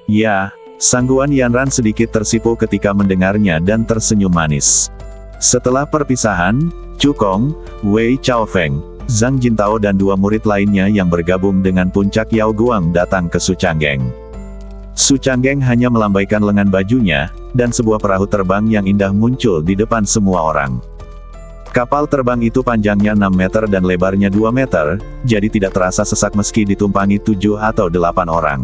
Speaker 1: "Ya." Sangguan Yanran sedikit tersipu ketika mendengarnya dan tersenyum manis. Setelah perpisahan, Cukong, Wei Chaofeng, Zhang Jintao dan 2 murid lainnya yang bergabung dengan puncak Yao Guang datang ke Su Changgeng. Su Changgeng hanya melambaikan lengan bajunya, dan sebuah perahu terbang yang indah muncul di depan semua orang. Kapal terbang itu panjangnya 6 meter dan lebarnya 2 meter, jadi tidak terasa sesak meski ditumpangi 7 atau 8 orang.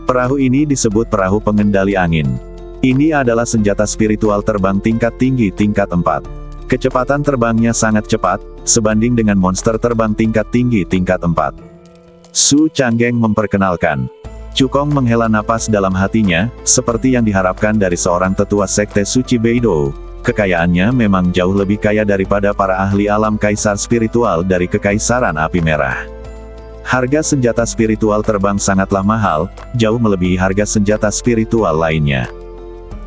Speaker 1: Perahu ini disebut perahu pengendali angin. Ini adalah senjata spiritual terbang tingkat tinggi tingkat 4. Kecepatan terbangnya sangat cepat, sebanding dengan monster terbang tingkat tinggi tingkat 4. Su Changgeng memperkenalkan. Cukong menghela napas dalam hatinya, seperti yang diharapkan dari seorang tetua Sekte Suci Beidou. Kekayaannya memang jauh lebih kaya daripada para ahli alam kaisar spiritual dari Kekaisaran Api Merah. Harga senjata spiritual terbang sangatlah mahal, jauh melebihi harga senjata spiritual lainnya.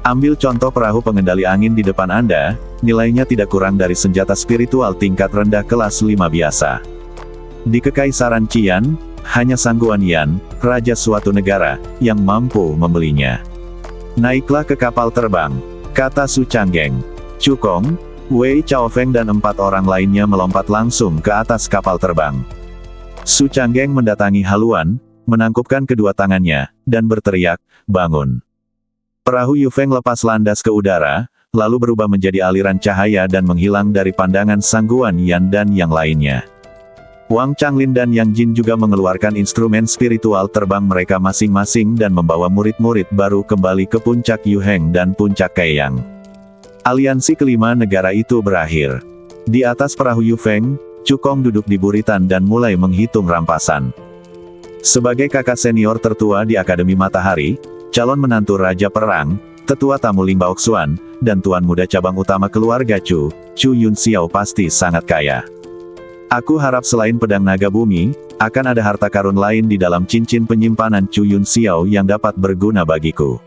Speaker 1: Ambil contoh perahu pengendali angin di depan Anda, nilainya tidak kurang dari senjata spiritual tingkat rendah kelas 5 biasa. Di Kekaisaran Qian, hanya Sangguan Yan, raja suatu negara, yang mampu membelinya. "Naiklah ke kapal terbang," kata Su Changgeng. Cukong, Wei Chaofeng dan 4 orang lainnya melompat langsung ke atas kapal terbang. Su Changgeng mendatangi haluan, menangkupkan kedua tangannya, dan berteriak, "Bangun!" Perahu Yufeng lepas landas ke udara, lalu berubah menjadi aliran cahaya dan menghilang dari pandangan Sang Guan Yan dan yang lainnya. Wang Changlin dan Yang Jin juga mengeluarkan instrumen spiritual terbang mereka masing-masing dan membawa murid-murid baru kembali ke puncak Yuheng dan puncak Kaiyang. Aliansi kelima negara itu berakhir. Di atas perahu Yufeng, Cukong duduk di buritan dan mulai menghitung rampasan. Sebagai kakak senior tertua di Akademi Matahari, calon menantu Raja Perang, tetua tamu Ling Baoxuan, dan tuan muda cabang utama keluarga Chu Yun Xiao pasti sangat kaya. Aku harap selain pedang naga bumi, akan ada harta karun lain di dalam cincin penyimpanan Chu Yun Xiao yang dapat berguna bagiku.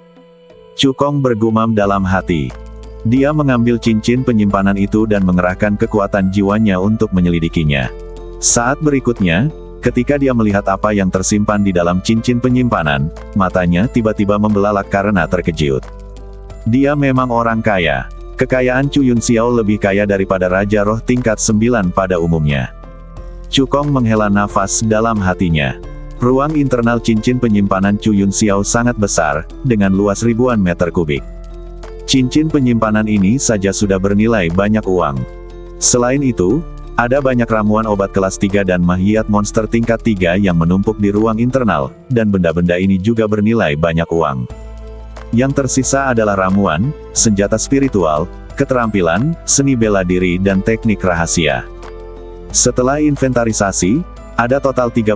Speaker 1: Cukong bergumam dalam hati. Dia mengambil cincin penyimpanan itu dan mengerahkan kekuatan jiwanya untuk menyelidikinya. Saat berikutnya, ketika dia melihat apa yang tersimpan di dalam cincin penyimpanan, matanya tiba-tiba membelalak karena terkejut. Dia memang orang kaya. Kekayaan Chu Yun Xiao lebih kaya daripada Raja Roh tingkat 9 pada umumnya. Cukong menghela nafas dalam hatinya. Ruang internal cincin penyimpanan Chu Yun Xiao sangat besar, dengan luas ribuan meter kubik. Cincin penyimpanan ini saja sudah bernilai banyak uang. Selain itu, ada banyak ramuan obat kelas 3 dan mahiat monster tingkat 3 yang menumpuk di ruang internal, dan benda-benda ini juga bernilai banyak uang. Yang tersisa adalah ramuan, senjata spiritual, keterampilan, seni bela diri dan teknik rahasia. Setelah inventarisasi, ada total 38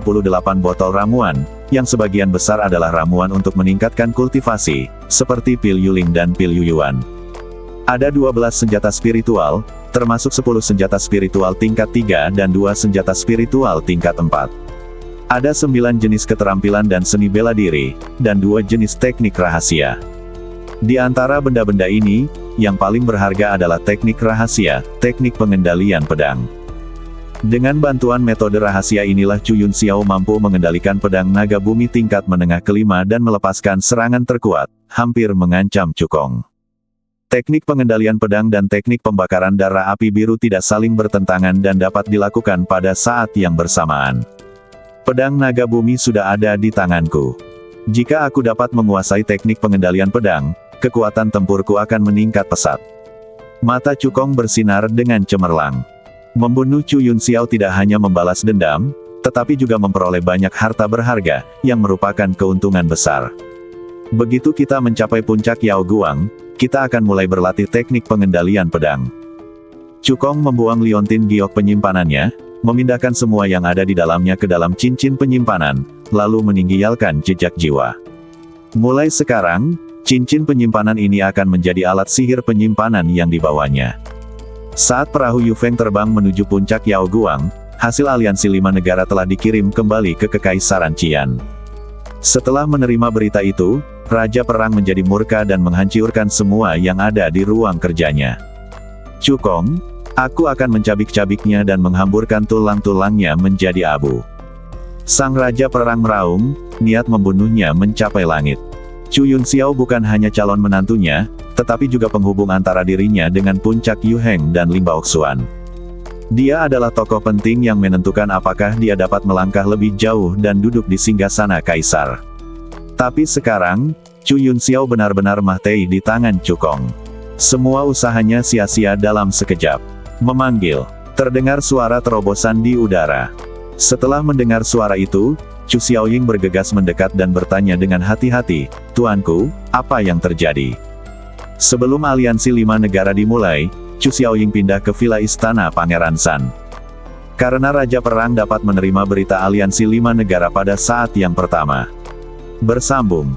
Speaker 1: botol ramuan, yang sebagian besar adalah ramuan untuk meningkatkan kultivasi, seperti pil Yuling dan pil Yuyuan. Ada 12 senjata spiritual, termasuk 10 senjata spiritual tingkat 3 dan 2 senjata spiritual tingkat 4. Ada 9 jenis keterampilan dan seni bela diri, dan 2 jenis teknik rahasia. Di antara benda-benda ini, yang paling berharga adalah teknik rahasia, teknik pengendalian pedang. Dengan bantuan metode rahasia inilah Chu Yun Xiao mampu mengendalikan pedang naga bumi tingkat menengah kelima dan melepaskan serangan terkuat, hampir mengancam Cukong. Teknik pengendalian pedang dan teknik pembakaran darah api biru tidak saling bertentangan dan dapat dilakukan pada saat yang bersamaan. Pedang naga bumi sudah ada di tanganku. Jika aku dapat menguasai teknik pengendalian pedang, kekuatan tempurku akan meningkat pesat. Mata Cukong bersinar dengan cemerlang. Membunuh Chu Yun Xiao tidak hanya membalas dendam, tetapi juga memperoleh banyak harta berharga, yang merupakan keuntungan besar. Begitu kita mencapai puncak Yao Guang, kita akan mulai berlatih teknik pengendalian pedang. Cukong membuang liontin giok penyimpanannya, memindahkan semua yang ada di dalamnya ke dalam cincin penyimpanan, lalu meninggalkan jejak jiwa. Mulai sekarang, cincin penyimpanan ini akan menjadi alat sihir penyimpanan yang dibawanya. Saat perahu Yufeng terbang menuju puncak Yao Guang, hasil aliansi 5 negara telah dikirim kembali ke Kekaisaran Qian. Setelah menerima berita itu, Raja Perang menjadi murka dan menghancurkan semua yang ada di ruang kerjanya. Cukong, aku akan mencabik-cabiknya dan menghamburkan tulang-tulangnya menjadi abu. Sang Raja Perang meraung, niat membunuhnya mencapai langit. Chu Yun Xiao bukan hanya calon menantunya, tetapi juga penghubung antara dirinya dengan puncak Yuheng dan Ling Baoxuan. Dia adalah tokoh penting yang menentukan apakah dia dapat melangkah lebih jauh dan duduk di singgasana kaisar. Tapi sekarang, Chu Yun Xiao benar-benar mati di tangan Cukong. Semua usahanya sia-sia dalam sekejap. Memanggil. Terdengar suara terobosan di udara. Setelah mendengar suara itu, Chu Xiaoying bergegas mendekat dan bertanya dengan hati-hati, "Tuanku, apa yang terjadi?" Sebelum aliansi 5 negara dimulai, Chu Xiaoying pindah ke Villa Istana Pangeran San. Karena Raja Perang dapat menerima berita aliansi 5 negara pada saat yang pertama. Bersambung.